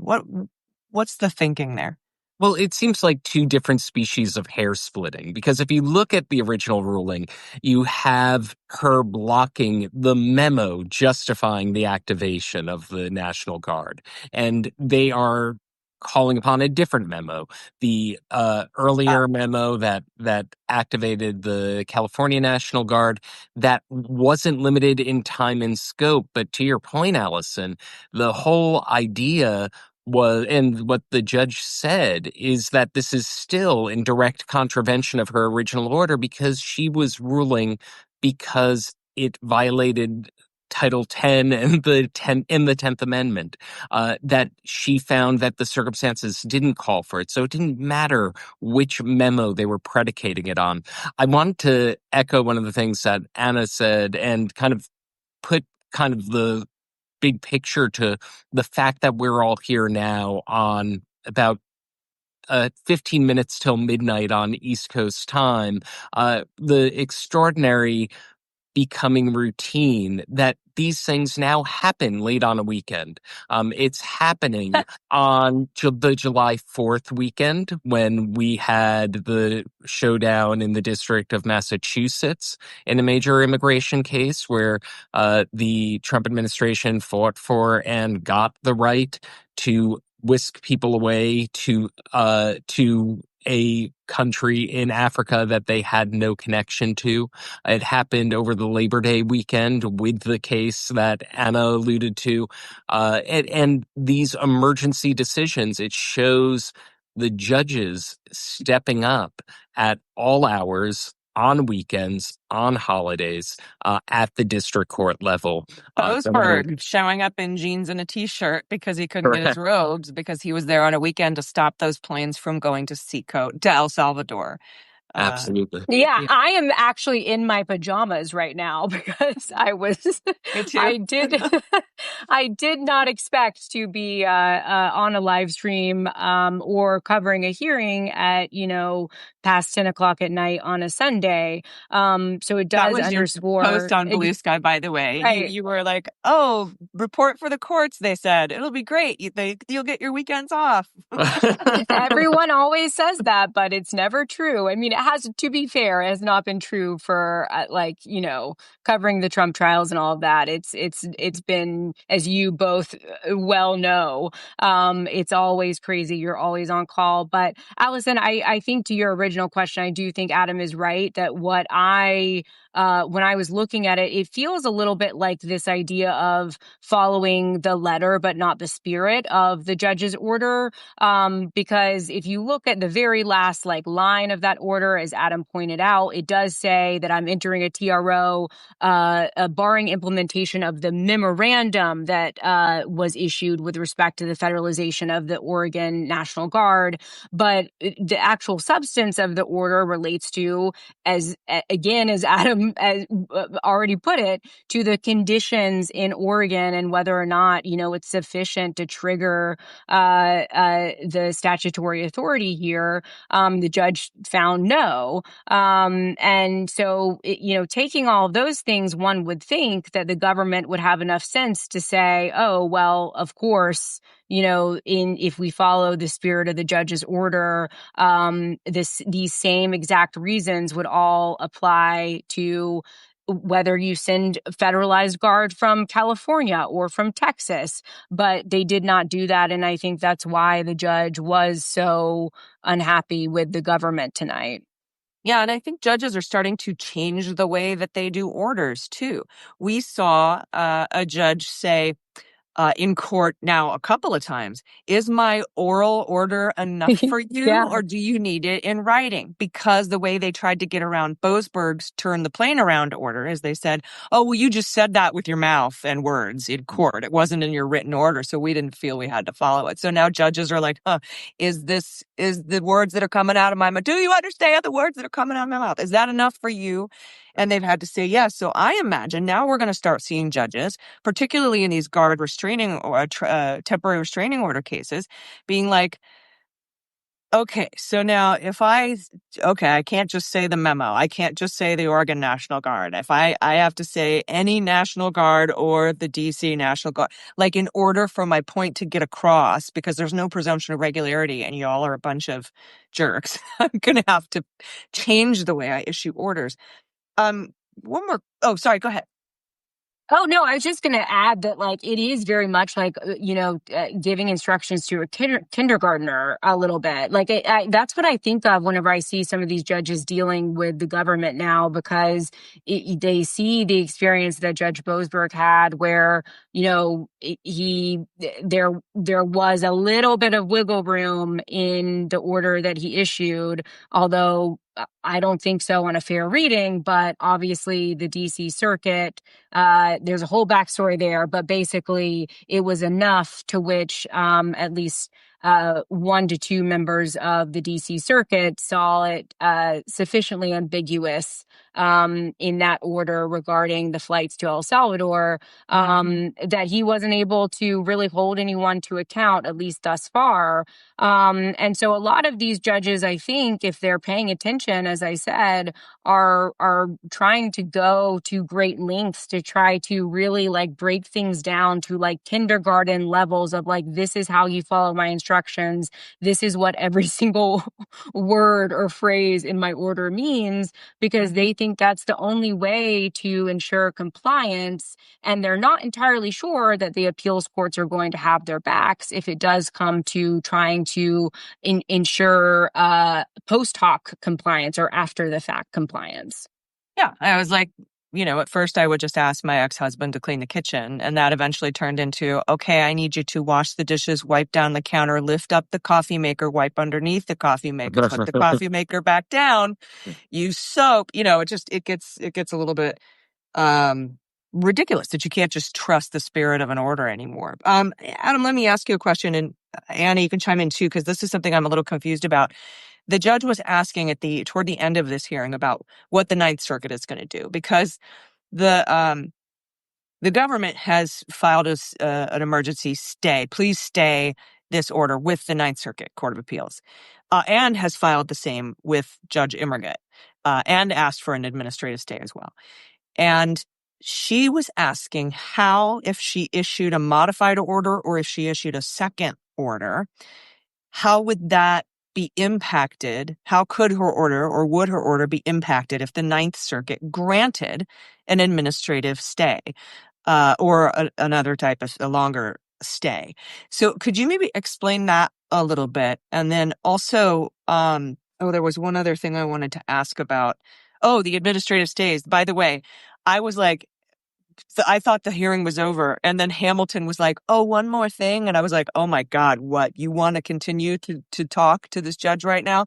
What's the thinking there? Well, it seems like two different species of hair splitting, because if you look at the original ruling, you have her blocking the memo justifying the activation of the National Guard, and they are calling upon a different memo, the earlier memo that activated the California National Guard, that wasn't limited in time and scope. But to your point, Allison, the whole idea was, and what the judge said, is that this is still in direct contravention of her original order because she was ruling because it violated Title 10 and the 10th Amendment, that she found that the circumstances didn't call for it. So it didn't matter which memo they were predicating it on. I wanted to echo one of the things that Anna said and kind of put kind of the big picture to the fact that we're all here now on about 15 minutes till midnight on East Coast time, the extraordinary becoming routine that these things now happen late on a weekend. It's happening on the July 4th weekend when we had the showdown in the District of Massachusetts in a major immigration case where the Trump administration fought for and got the right to whisk people away to a country in Africa that they had no connection to. It happened over the Labor Day weekend with the case that Anna alluded to. And these emergency decisions, it shows the judges stepping up at all hours on weekends, on holidays, at the district court level. No matter- Boasberg showing up in jeans and a t-shirt because he couldn't get his Correct. robes because he was there on a weekend to stop those planes from going to El Salvador. Absolutely. Yeah, Yeah. I am actually in my pajamas right now because Me too. I did, I did not expect to be on a live stream or covering a hearing at, past 10 o'clock at night on a Sunday. So it That does was your underscore. post on Blue Sky, by the way. Right. You were like, "Oh, report for the courts," they said. "It'll be great. You'll get your weekends off." Everyone always says that, but it's never true. I mean, it has, to be fair, it has not been true for covering the Trump trials and all of that. It's been, as you both well know, it's always crazy. You're always on call. But Allison, I think to your original question, I do think Adam is right that when I was looking at it, it feels a little bit like this idea of following the letter, but not the spirit of the judge's order. Because if you look at the very last line of that order, as Adam pointed out, it does say that I'm entering a TRO, barring implementation of the memorandum that was issued with respect to the federalization of the Oregon National Guard. But the actual substance of the order relates to, as Adam already put it, to the conditions in Oregon and whether or not, it's sufficient to trigger the statutory authority here. The judge found no. And so, taking all of those things, one would think that the government would have enough sense to say, oh, well, of course, if we follow the spirit of the judge's order, these same exact reasons would all apply to whether you send federalized guard from California or from Texas. But they did not do that. And I think that's why the judge was so unhappy with the government tonight. Yeah, and I think judges are starting to change the way that they do orders, too. We saw a judge say in court now a couple of times, "Is my oral order enough for you, Yeah. or do you need it in writing?" Because the way they tried to get around Boasberg's turn the plane around order is they said, "Oh, well, you just said that with your mouth and words in court. It wasn't in your written order, so we didn't feel we had to follow it." So now judges are like, is the words that are coming out of my mouth, do you understand the words that are coming out of my mouth? Is that enough for you? And they've had to say yes. So I imagine now we're going to start seeing judges, particularly in these guard restraining or temporary restraining order cases, being like, okay, so now I can't just say the memo. I can't just say the Oregon National Guard. If I have to say any National Guard or the DC National Guard, in order for my point to get across, because there's no presumption of regularity and y'all are a bunch of jerks, I'm going to have to change the way I issue orders. One more. Oh, sorry. Go ahead. Oh, no, I was just going to add that, it is very much giving instructions to a kindergartner a little bit. That's what I think of whenever I see some of these judges dealing with the government now, because they see the experience that Judge Boasberg had where, there was a little bit of wiggle room in the order that he issued, although I don't think so on a fair reading, but obviously the DC Circuit, there's a whole backstory there, but basically it was enough to which at least 1 to 2 members of the DC Circuit saw it sufficiently ambiguous in that order regarding the flights to El Salvador, that he wasn't able to really hold anyone to account, at least thus far. And so a lot of these judges, I think, if they're paying attention, as I said, are trying to go to great lengths to try to really break things down to kindergarten levels of this is how you follow my instructions. This is what every single word or phrase in my order means, because they think that's the only way to ensure compliance. And they're not entirely sure that the appeals courts are going to have their backs if it does come to trying to ensure post hoc compliance or after the fact compliance. Yeah, I was like, at first I would just ask my ex-husband to clean the kitchen, and that eventually turned into, okay, I need you to wash the dishes, wipe down the counter, lift up the coffee maker, wipe underneath the coffee maker, put the coffee maker back down, use soap. It gets a little bit ridiculous that you can't just trust the spirit of an order anymore. Adam, let me ask you a question, and Anna, you can chime in too, because this is something I'm a little confused about. The judge was asking toward the end of this hearing about what the Ninth Circuit is going to do, because the government has filed an emergency stay. Please stay this order with the Ninth Circuit Court of Appeals, and has filed the same with Judge Immergut, and asked for an administrative stay as well. And she was asking how, if she issued a modified order or if she issued a second order, how would that be impacted? How could her order, or would her order be impacted if the Ninth Circuit granted an administrative stay, or another type of a longer stay? So could you maybe explain that a little bit? And then also, there was one other thing I wanted to ask about. Oh, the administrative stays. By the way, I was like, I thought the hearing was over, and then Hamilton was like, oh, one more thing. And I was like, oh my God, what? You want to continue to talk to this judge right now?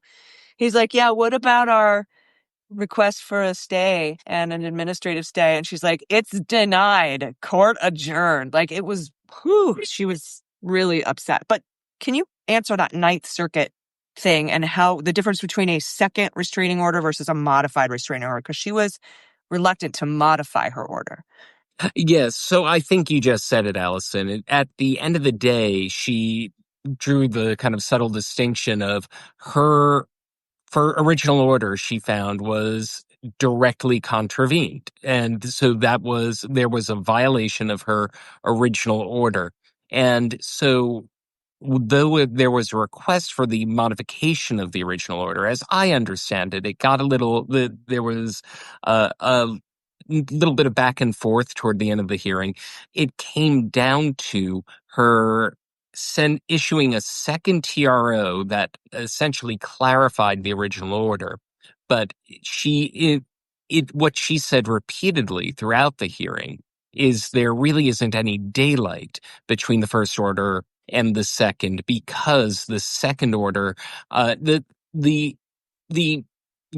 He's like, yeah, what about our request for a stay and an administrative stay? And she's like, it's denied, court adjourned. Like, it was, she was really upset. But can you answer that Ninth Circuit thing and how the difference between a second restraining order versus a modified restraining order? Because she was reluctant to modify her order. Yes, so I think you just said it, Allison. At the end of the day, she drew the kind of subtle distinction of her original order she found was directly contravened. And so there was a violation of her original order. And so though there was a request for the modification of the original order, as I understand it, it got there was a little bit of back and forth toward the end of the hearing. It came down to her issuing a second TRO that essentially clarified the original order. But what she said repeatedly throughout the hearing is there really isn't any daylight between the first order and the second, because the second order, the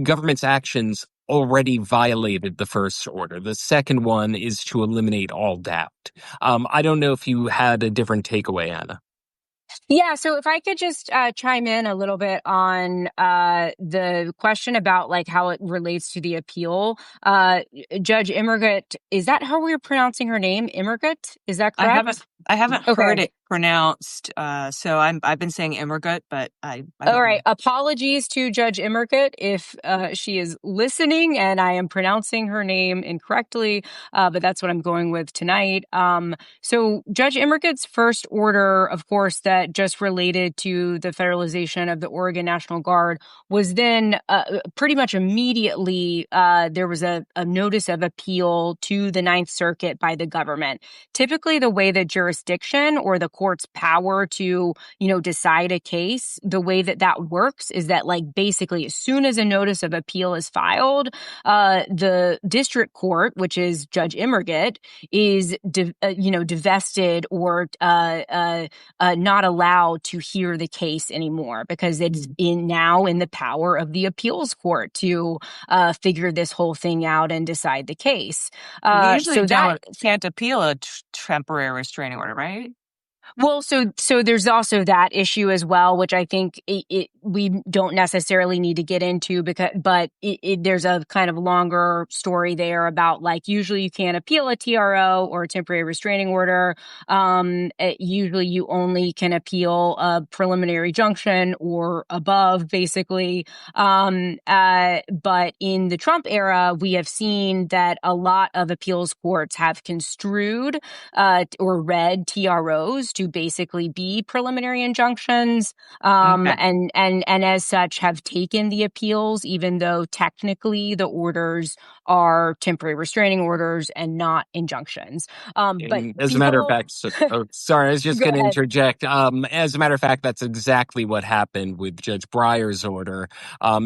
government's actions already violated the first order. The second one is to eliminate all doubt. I don't know if you had a different takeaway, Anna. Yeah, so if I could just chime in a little bit on the question about like how it relates to the appeal. Judge Immergut, is that how we're pronouncing her name? Immergut? Is that correct? I haven't heard it pronounced, so I've been saying Immergut, but I don't All right. know. Apologies to Judge Immergut if she is listening and I am pronouncing her name incorrectly, but that's what I'm going with tonight. So Judge Immergut's first order, of course, that just related to the federalization of the Oregon National Guard was then pretty much immediately there was a notice of appeal to the Ninth Circuit by the government. Typically, the way that jurisdiction or the court's power to, decide a case, the way that works is that, like, basically as soon as a notice of appeal is filed, the district court, which is Judge Immergut, is divested or not allowed to hear the case anymore, because it's now in the power of the appeals court to figure this whole thing out and decide the case. You usually can't appeal a temporary restraining order, right? Well, so there's also that issue as well, which I think we don't necessarily need to get into, but there's a kind of longer story there about, like, usually you can't appeal a TRO or a temporary restraining order. Usually you only can appeal a preliminary injunction or above, basically. But in the Trump era, we have seen that a lot of appeals courts have construed or read TROs to basically be preliminary injunctions. Okay. And and as such have taken the appeals, even though technically the orders are temporary restraining orders and not injunctions. But As a matter of fact, sorry, I was just Go going to ahead. interject. As a matter of fact, that's exactly what happened with Judge Breyer's order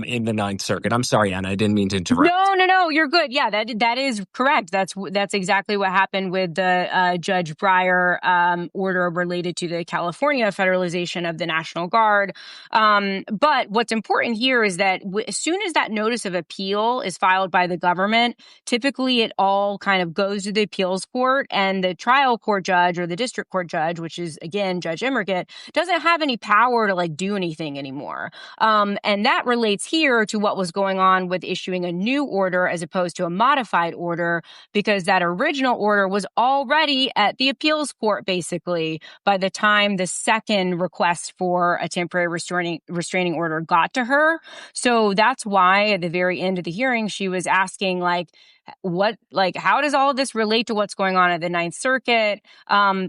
in the Ninth Circuit. I'm sorry, Anna, I didn't mean to interrupt. No, you're good. Yeah, that is correct. That's exactly what happened with the Judge Breyer order related to the California federalization of the National Guard. But what's important here is that as soon as that notice of appeal is filed by the government, typically it all kind of goes to the appeals court, and the trial court judge or the district court judge, which is again Judge Immerget, doesn't have any power to do anything anymore. And that relates here to what was going on with issuing a new order as opposed to a modified order, because that original order was already at the appeals court, basically, by the time the second request for a temporary restraining order got to her. So that's why at the very end of the hearing, she was asking, how does all of this relate to what's going on at the Ninth Circuit?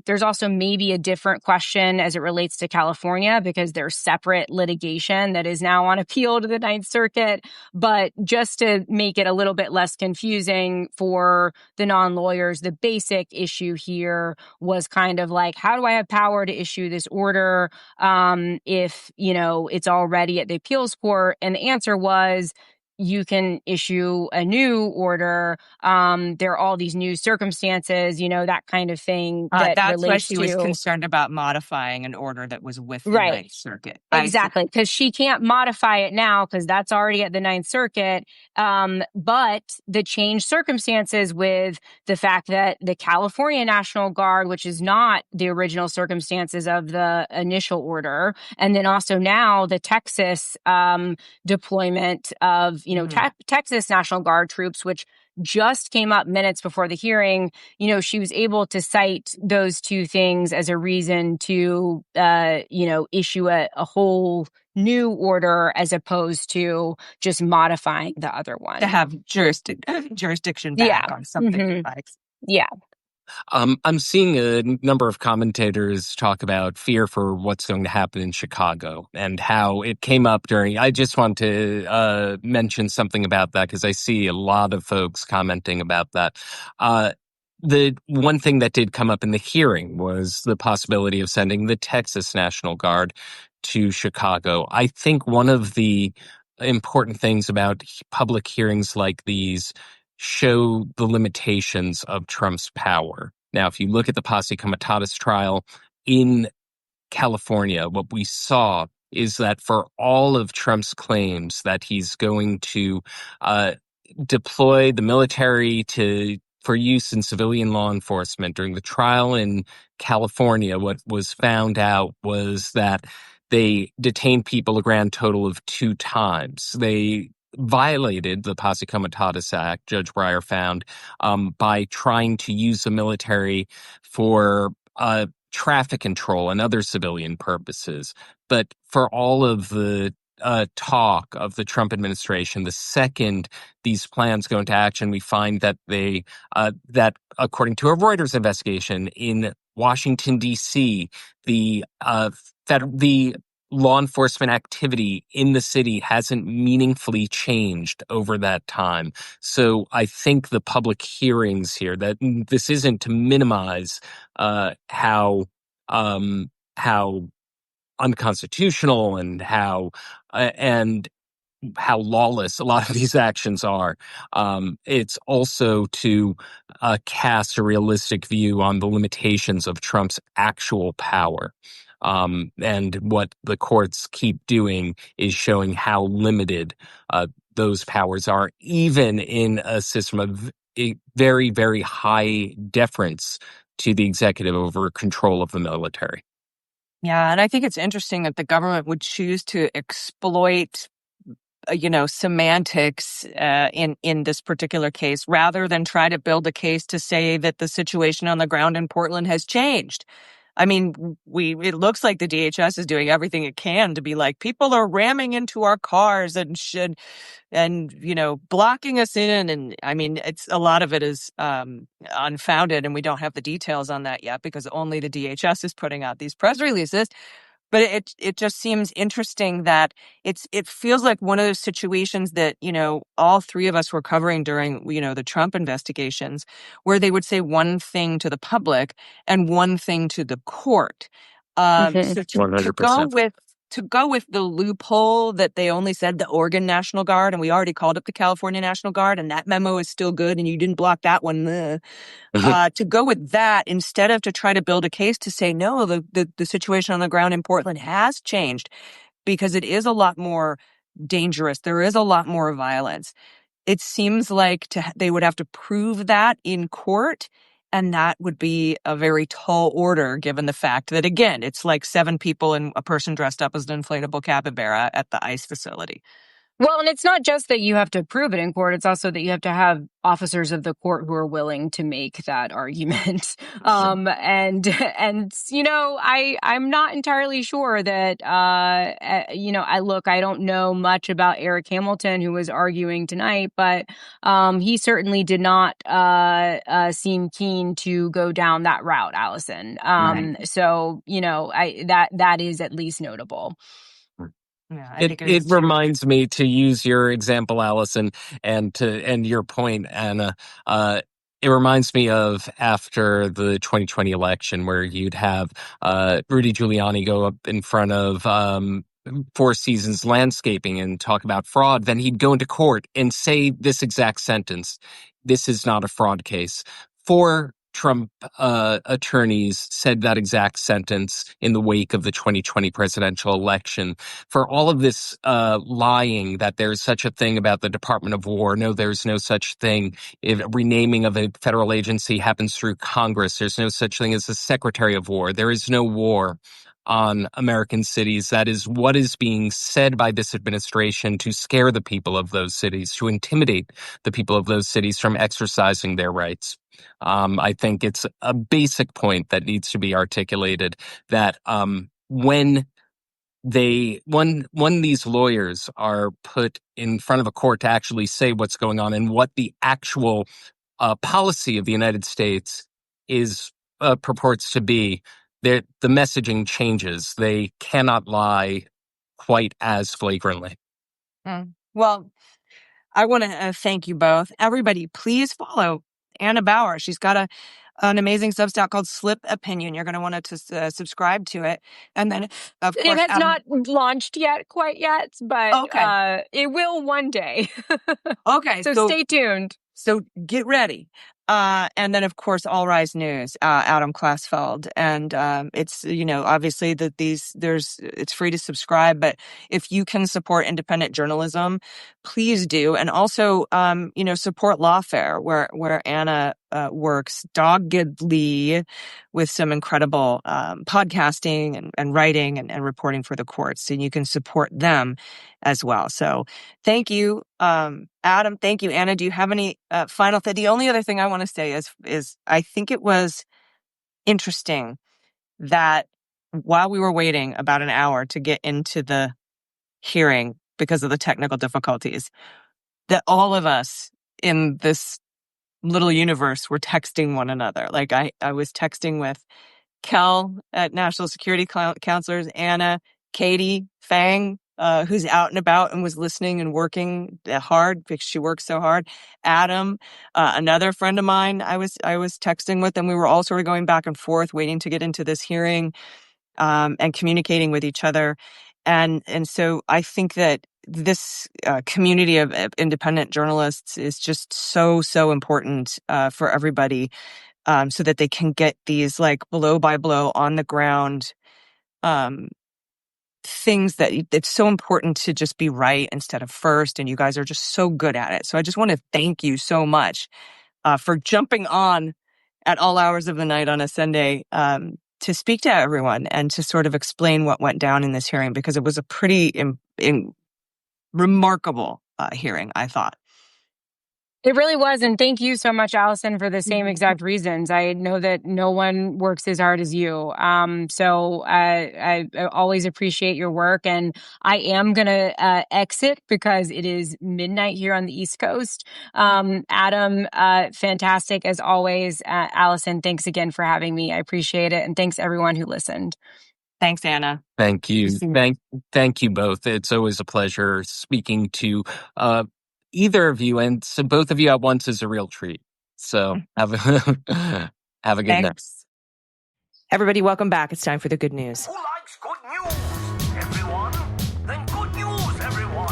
There's also maybe a different question as it relates to California, because there's separate litigation that is now on appeal to the Ninth Circuit. But just to make it a little bit less confusing for the non-lawyers, the basic issue here was kind of how do I have power to issue this order if, it's already at the appeals court? And the answer was, you can issue a new order. There are all these new circumstances, that kind of thing. That's why relates she was to concerned about modifying an order that was with the Right. Ninth Circuit. Exactly, because she can't modify it now because that's already at the Ninth Circuit. But the changed circumstances with the fact that the California National Guard, which is not the original circumstances of the initial order, and then also now the Texas deployment of, Texas National Guard troops, which just came up minutes before the hearing, she was able to cite those two things as a reason to, issue a whole new order as opposed to just modifying the other one. To have jurisdiction back on something. Mm-hmm. Yeah. I'm seeing a number of commentators talk about fear for what's going to happen in Chicago and how it came up during. I just want to mention something about that because I see a lot of folks commenting about that. The one thing that did come up in the hearing was the possibility of sending the Texas National Guard to Chicago. I think one of the important things about public hearings like these show the limitations of Trump's power. Now, if you look at the Posse Comitatus trial in California, what we saw is that for all of Trump's claims that he's going to deploy the military for use in civilian law enforcement during the trial in California, what was found out was that they detained people a grand total of 2 times. They violated the Posse Comitatus Act, Judge Breyer found, by trying to use the military for traffic control and other civilian purposes. But for all of the talk of the Trump administration, the second these plans go into action, we find that that according to a Reuters investigation in Washington, D.C., the law enforcement activity in the city hasn't meaningfully changed over that time. So I think the public hearings here, that this isn't to minimize how unconstitutional and how lawless a lot of these actions are. It's also to cast a realistic view on the limitations of Trump's actual power. And what the courts keep doing is showing how limited those powers are, even in a system of a very, very high deference to the executive over control of the military. Yeah, and I think it's interesting that the government would choose to exploit semantics in this particular case, rather than try to build a case to say that the situation on the ground in Portland has changed. I mean, it looks like the DHS is doing everything it can to be like, people are ramming into our cars and blocking us in. And I mean, a lot of it is unfounded, and we don't have the details on that yet because only the DHS is putting out these press releases. But it just seems interesting that it feels like one of those situations that, all three of us were covering during, the Trump investigations, where they would say one thing to the public and one thing to the court. So to 100%. go with the loophole that they only said the Oregon National Guard, and we already called up the California National Guard, and that memo is still good, and you didn't block that one. To go with that instead of to try to build a case to say, no, the situation on the ground in Portland has changed because it is a lot more dangerous. There is a lot more violence. It seems like they would have to prove that in court. And that would be a very tall order, given the fact that, again, it's like 7 people and a person dressed up as an inflatable capybara at the ICE facility. Well, and it's not just that you have to prove it in court. It's also that you have to have officers of the court who are willing to make that argument. I'm not entirely sure that, I don't know much about Eric Hamilton, who was arguing tonight, but he certainly did not seem keen to go down that route, Allison. Right. So, that is at least notable. Yeah, I think It reminds me, to use your example, Allison, and your point, Anna. It reminds me of after the 2020 election, where you'd have Rudy Giuliani go up in front of Four Seasons Landscaping and talk about fraud. Then he'd go into court and say this exact sentence: "This is not a fraud case." For Trump attorneys said that exact sentence in the wake of the 2020 presidential election. For all of this lying that there's such a thing about the Department of War. No, there's no such thing. If renaming of a federal agency happens through Congress, there's no such thing as a Secretary of War. There is no war on American cities. That is what is being said by this administration to scare the people of those cities, to intimidate the people of those cities from exercising their rights. I think it's a basic point that needs to be articulated, that when these lawyers are put in front of a court to actually say what's going on and what the actual policy of the United States is purports to be, the messaging changes. They cannot lie quite as flagrantly. Well, I want to thank you both. Everybody, please follow Anna Bauer. She's got an amazing Substack called Slip Opinion. You're going to want to subscribe to it. And then, of course, it has not launched quite yet, but it will one day. Okay. So stay tuned. So get ready. And then, of course, All Rise News, Adam Klasfeld. And it's, obviously that it's free to subscribe. But if you can support independent journalism, please do. And also, support Lawfare, where Anna works doggedly with some incredible podcasting and writing and reporting for the courts. And you can support them as well. So thank you, Adam. Thank you, Anna. Do you have any final thing? The only other thing I want to say is I think it was interesting that while we were waiting about an hour to get into the hearing because of the technical difficulties, that all of us in this little universe were texting one another. Like I was texting with Kel at National Security Counselors, Anna, Katie, Fang, who's out and about and was listening and working hard because she works so hard. Adam, another friend of mine I was texting with, and we were all sort of going back and forth, waiting to get into this hearing, and communicating with each other. And so I think that this community of independent journalists is just so important for everybody, so that they can get these like blow by blow on the ground things that it's so important to just be right instead of first. And you guys are just so good at it. So I just want to thank you so much for jumping on at all hours of the night on a Sunday to speak to everyone and to sort of explain what went down in this hearing, because it was a pretty remarkable hearing, I thought. It really was. And thank you so much, Allison, for the same exact reasons. I know that no one works as hard as you. So I always appreciate your work. And I am going to exit because it is midnight here on the East Coast. Adam, fantastic as always. Allison, thanks again for having me. I appreciate it. And thanks everyone who listened. Thanks, Anna. Thank you. See you. Thank you both. It's always a pleasure speaking to either of you, and so both of you at once is a real treat. So have a have a good night. Thanks. Everybody, welcome back. It's time for the good news. Who likes good news? Everyone? Then good news, everyone.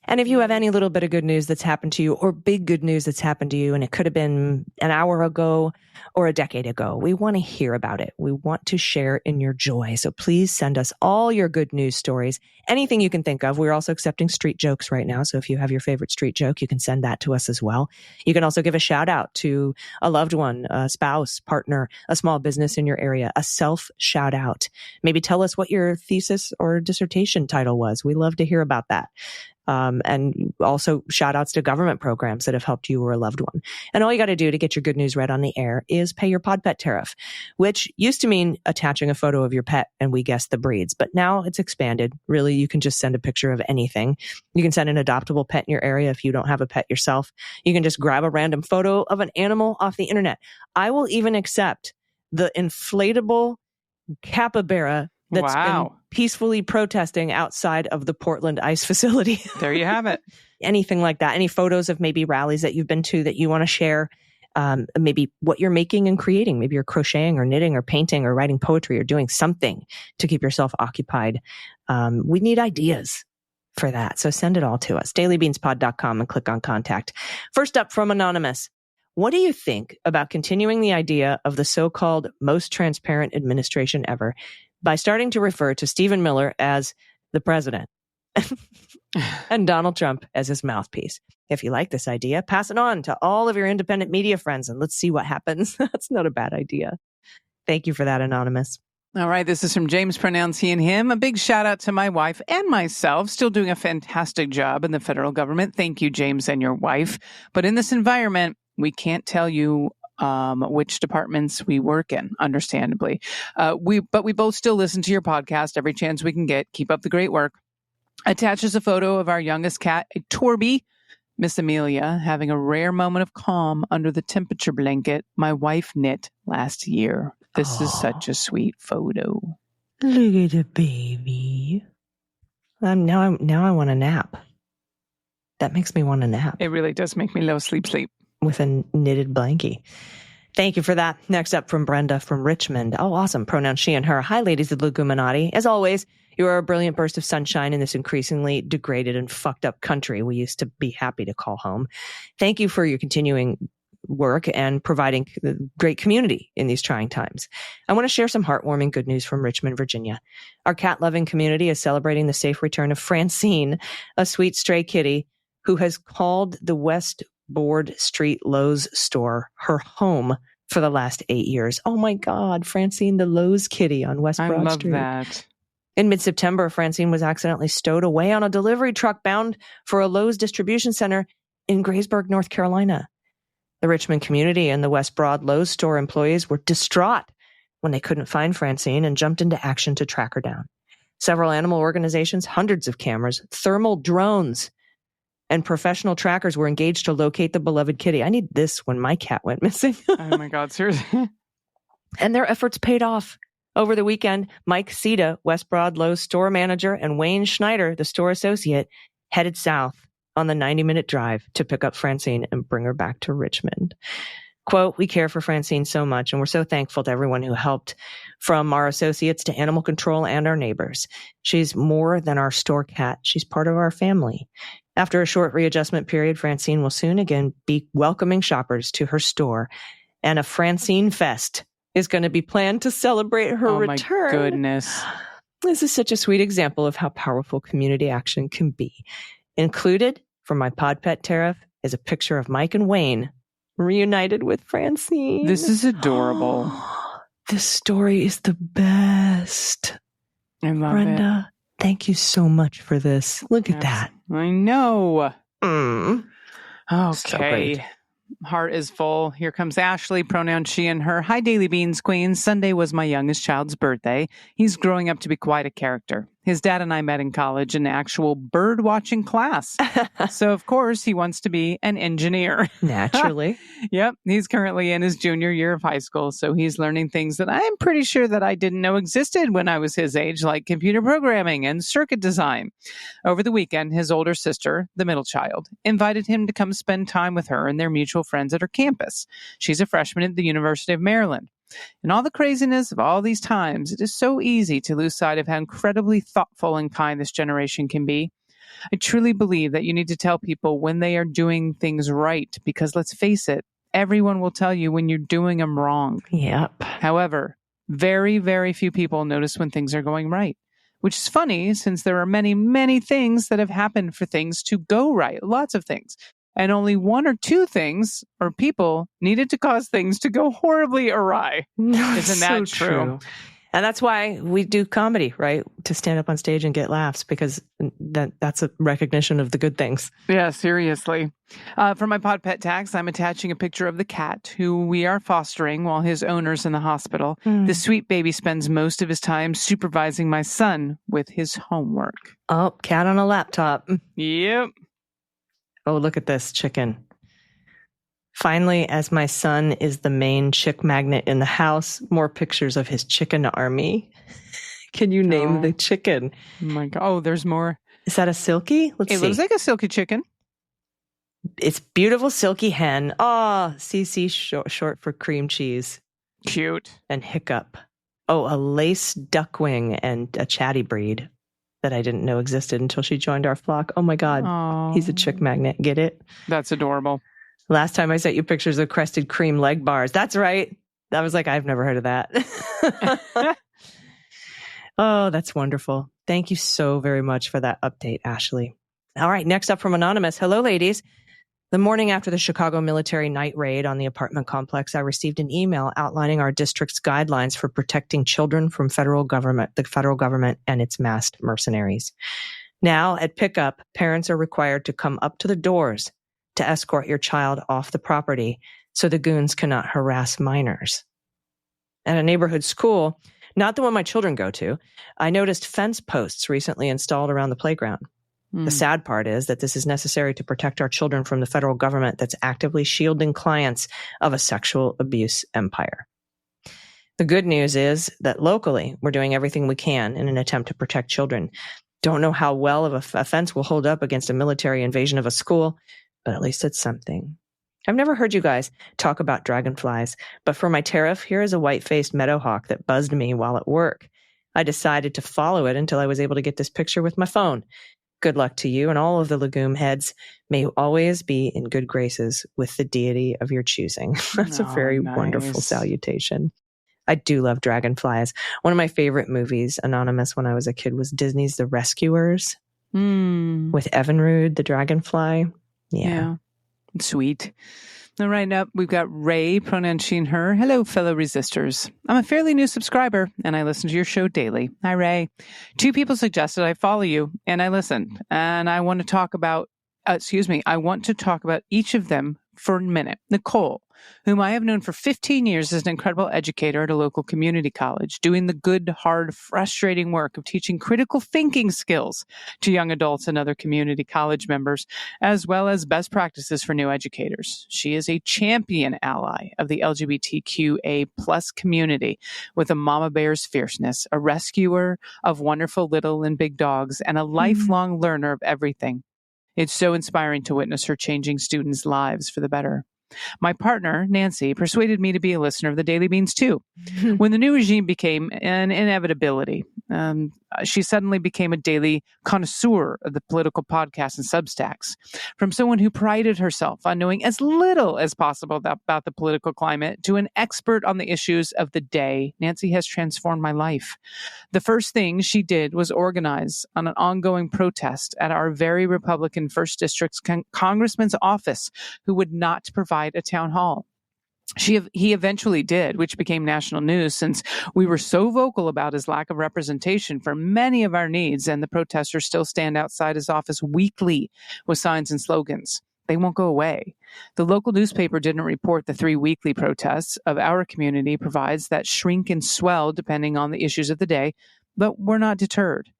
And if you have any little bit of good news that's happened to you, or big good news that's happened to you, and it could have been an hour ago or a decade ago, we want to hear about it. We want to share in your joy. So please send us all your good news stories, anything you can think of. We're also accepting street jokes right now. So if you have your favorite street joke, you can send that to us as well. You can also give a shout out to a loved one, a spouse, partner, a small business in your area, a self shout out. Maybe tell us what your thesis or dissertation title was. We love to hear about that. And also shout outs to government programs that have helped you or a loved one. And all you got to do to get your good news read on the air is pay your pod pet tariff, which used to mean attaching a photo of your pet and we guess the breeds, but now it's expanded. Really, you can just send a picture of anything. You can send an adoptable pet in your area if you don't have a pet yourself. You can just grab a random photo of an animal off the internet. I will even accept the inflatable capybara that's been peacefully protesting outside of the Portland ice facility. There you have it. Anything like that. Any photos of maybe rallies that you've been to that you want to share, maybe what you're making and creating. Maybe you're crocheting or knitting or painting or writing poetry or doing something to keep yourself occupied. We need ideas for that. So send it all to us. dailybeanspod.com and click on contact. First up from Anonymous. What do you think about continuing the idea of the so-called most transparent administration ever by starting to refer to Stephen Miller as the president and Donald Trump as his mouthpiece? If you like this idea, pass it on to all of your independent media friends and let's see what happens. That's not a bad idea. Thank you for that, Anonymous. All right, this is from James, pronounce he and him. A big shout out to my wife and myself, still doing a fantastic job in the federal government. Thank you, James, and your wife. But in this environment, we can't tell you which departments we work in, understandably. We both still listen to your podcast every chance we can get. Keep up the great work. Attaches a photo of our youngest cat, a Torby, Miss Amelia, having a rare moment of calm under the temperature blanket my wife knit last year. This is such a sweet photo. Look at the baby. Now I want a nap. That makes me want a nap. It really does make me low sleep. With a knitted blankie. Thank you for that. Next up from Brenda from Richmond. Oh, awesome. Pronouns she and her. Hi, ladies of Leguminati. As always, you are a brilliant burst of sunshine in this increasingly degraded and fucked up country we used to be happy to call home. Thank you for your continuing work and providing great community in these trying times. I want to share some heartwarming good news from Richmond, Virginia. Our cat-loving community is celebrating the safe return of Francine, a sweet stray kitty who has called the West Board Street Lowe's store her home for the last 8 years. Oh my God, Francine, the Lowe's kitty on West Broad Street. I love that. In mid-September, Francine was accidentally stowed away on a delivery truck bound for a Lowe's distribution center in Graysburg, North Carolina. The Richmond community and the West Broad Lowe's store employees were distraught when they couldn't find Francine and jumped into action to track her down. Several animal organizations, hundreds of cameras, thermal drones, and professional trackers were engaged to locate the beloved kitty. I need this when my cat went missing. Oh my God, seriously. And their efforts paid off. Over the weekend, Mike Sita, West Broad Lowe's store manager, and Wayne Schneider, the store associate, headed south on the 90-minute drive to pick up Francine and bring her back to Richmond. Quote, we care for Francine so much, and we're so thankful to everyone who helped, from our associates to animal control and our neighbors. She's more than our store cat. She's part of our family. After a short readjustment period, Francine will soon again be welcoming shoppers to her store, and a Francine Fest is going to be planned to celebrate her return. Oh my goodness. This is such a sweet example of how powerful community action can be. Included from my pod pet tariff is a picture of Mike and Wayne reunited with Francine. This is adorable. This story is the best. I love Brenda, thank you so much for this. Look at Yes. that. I know. Okay. Okay. Heart is full. Here comes Ashley, pronoun she and her. Hi, Daily Beans Queen. Sunday was my youngest child's birthday. He's growing up to be quite a character. His dad and I met in college in an actual bird watching class. So, of course, he wants to be an engineer. Naturally. Yep. He's currently in his junior year of high school. So he's learning things that I'm pretty sure that I didn't know existed when I was his age, like computer programming and circuit design. Over the weekend, his older sister, the middle child, invited him to come spend time with her and their mutual friends at her campus. She's a freshman at the University of Maryland. In all the craziness of all these times, it is so easy to lose sight of how incredibly thoughtful and kind this generation can be. I truly believe that you need to tell people when they are doing things right, because let's face it, everyone will tell you when you're doing them wrong. Yep. However, very, very few people notice when things are going right, which is funny since there are many, many things that have happened for things to go right. Lots of things. And only one or two things or people needed to cause things to go horribly awry. Isn't that so true? And that's why we do comedy, right? To stand up on stage and get laughs, because that's a recognition of the good things. Yeah, seriously. For my pod pet tax, I'm attaching a picture of the cat who we are fostering while his owner's in the hospital. The sweet baby spends most of his time supervising my son with his homework. Oh, cat on a laptop. Yep. Oh, look at this chicken. Finally, as my son is the main chick magnet in the house, more pictures of his chicken army. Can you name the chicken? Oh my God. Oh, there's more. Is that a silky? Let's see. It looks like a silky chicken. It's beautiful silky hen. Oh, CC short for cream cheese. Cute. And hiccup. Oh, a lace duckwing and a chatty breed that I didn't know existed until she joined our flock. Oh my God. Aww. He's a chick magnet. Get it? That's adorable. Last time I sent you pictures of crested cream leg bars. That's right. I was like, I've never heard of that. Oh, that's wonderful. Thank you so very much for that update, Ashley. All right. Next up from Anonymous. Hello, ladies. The morning after the Chicago military night raid on the apartment complex, I received an email outlining our district's guidelines for protecting children from the federal government and its masked mercenaries. Now, at pickup, parents are required to come up to the doors to escort your child off the property so the goons cannot harass minors. At a neighborhood school, not the one my children go to, I noticed fence posts recently installed around the playground. The sad part is that this is necessary to protect our children from the federal government that's actively shielding clients of a sexual abuse empire. The good news is that locally, we're doing everything we can in an attempt to protect children. Don't know how well of a fence will hold up against a military invasion of a school, but at least it's something. I've never heard you guys talk about dragonflies, but for my tariff, here is a white-faced meadowhawk that buzzed me while at work. I decided to follow it until I was able to get this picture with my phone. Good luck to you and all of the legume heads. May you always be in good graces with the deity of your choosing. That's a very wonderful salutation. I do love dragonflies. One of my favorite movies, Anonymous, when I was a kid was Disney's The Rescuers with Evinrude, the dragonfly. Yeah. Sweet. All right, up we've got Ray, pronoun she and her. Hello, fellow resistors. I'm a fairly new subscriber, and I listen to your show daily. Hi, Ray. 2 people suggested I follow you, and I listened. And I want to talk about, each of them for a minute. Nicole, whom I have known for 15 years as an incredible educator at a local community college, doing the good, hard, frustrating work of teaching critical thinking skills to young adults and other community college members, as well as best practices for new educators. She is a champion ally of the LGBTQA+ community with a mama bear's fierceness, a rescuer of wonderful little and big dogs, and a lifelong learner of everything. It's so inspiring to witness her changing students' lives for the better. My partner, Nancy, persuaded me to be a listener of the Daily Beans too. When the new regime became an inevitability, she suddenly became a daily connoisseur of the political podcasts and Substacks. From someone who prided herself on knowing as little as possible about the political climate to an expert on the issues of the day, Nancy has transformed my life. The first thing she did was organize on an ongoing protest at our very Republican 1st District's congressman's office, who would not provide a town hall. He eventually did, which became national news since we were so vocal about his lack of representation for many of our needs, and the protesters still stand outside his office weekly with signs and slogans. They won't go away. The local newspaper didn't report the 3 weekly protests of our community provides that shrink and swell depending on the issues of the day, but we're not deterred.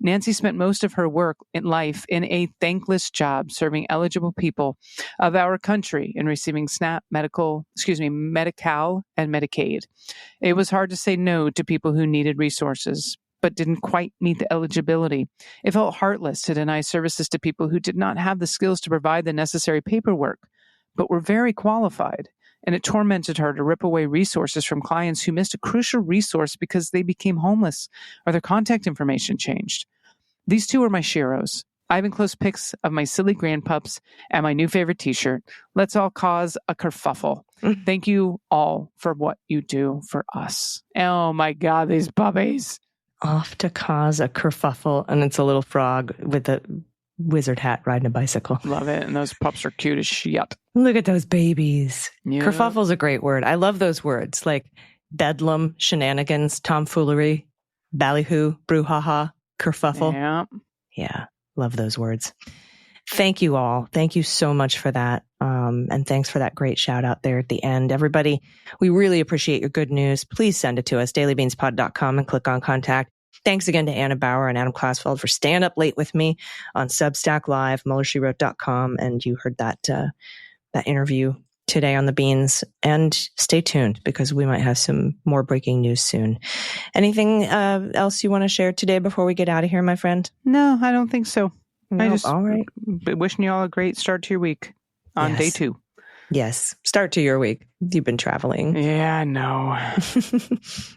Nancy spent most of her work in life in a thankless job serving eligible people of our country in receiving SNAP, Medi-Cal, and Medicaid. It was hard to say no to people who needed resources, but didn't quite meet the eligibility. It felt heartless to deny services to people who did not have the skills to provide the necessary paperwork, but were very qualified. And it tormented her to rip away resources from clients who missed a crucial resource because they became homeless or their contact information changed. These two are my sheroes. I have enclosed pics of my silly grandpups and my new favorite t-shirt. Let's all cause a kerfuffle. Thank you all for what you do for us. Oh my God, these puppies. Off to cause a kerfuffle, and it's a little frog with a wizard hat riding a bicycle. Love it. And those pups are cute as shit. Look at those babies. Yeah. Kerfuffle's a great word. I love those words like bedlam, shenanigans, tomfoolery, ballyhoo, brouhaha, kerfuffle. Yeah. Yeah, love those words. Thank you all. Thank you so much for that. And thanks for that great shout out there at the end. Everybody, we really appreciate your good news. Please send it to us, dailybeanspod.com, and click on contact. Thanks again to Anna Bauer and Adam Klasfeld for staying up late with me on Substack Live, MullerSheWrote.com. And you heard that interview today on the Beans. And stay tuned because we might have some more breaking news soon. Anything else you want to share today before we get out of here, my friend? No, I don't think so. No, I just all right. Wishing you all a great start to your week on day 2. Yes. Start to your week. You've been traveling. Yeah, I know.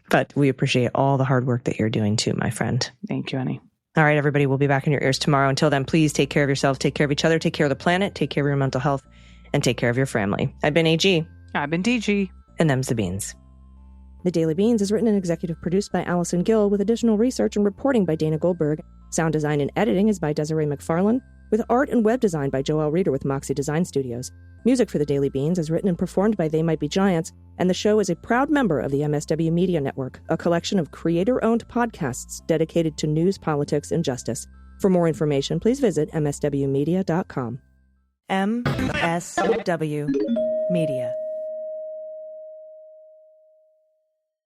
But we appreciate all the hard work that you're doing too, my friend. Thank you, honey. All right, everybody. We'll be back in your ears tomorrow. Until then, please take care of yourselves, take care of each other, take care of the planet, take care of your mental health, and take care of your family. I've been AG. I've been DG. And them's the Beans. The Daily Beans is written and executive produced by Allison Gill with additional research and reporting by Dana Goldberg. Sound design and editing is by Desiree McFarlane, with art and web design by Joelle Reeder with Moxie Design Studios. Music for The Daily Beans is written and performed by They Might Be Giants, and the show is a proud member of the MSW Media Network, a collection of creator-owned podcasts dedicated to news, politics, and justice. For more information, please visit mswmedia.com. MSW Media.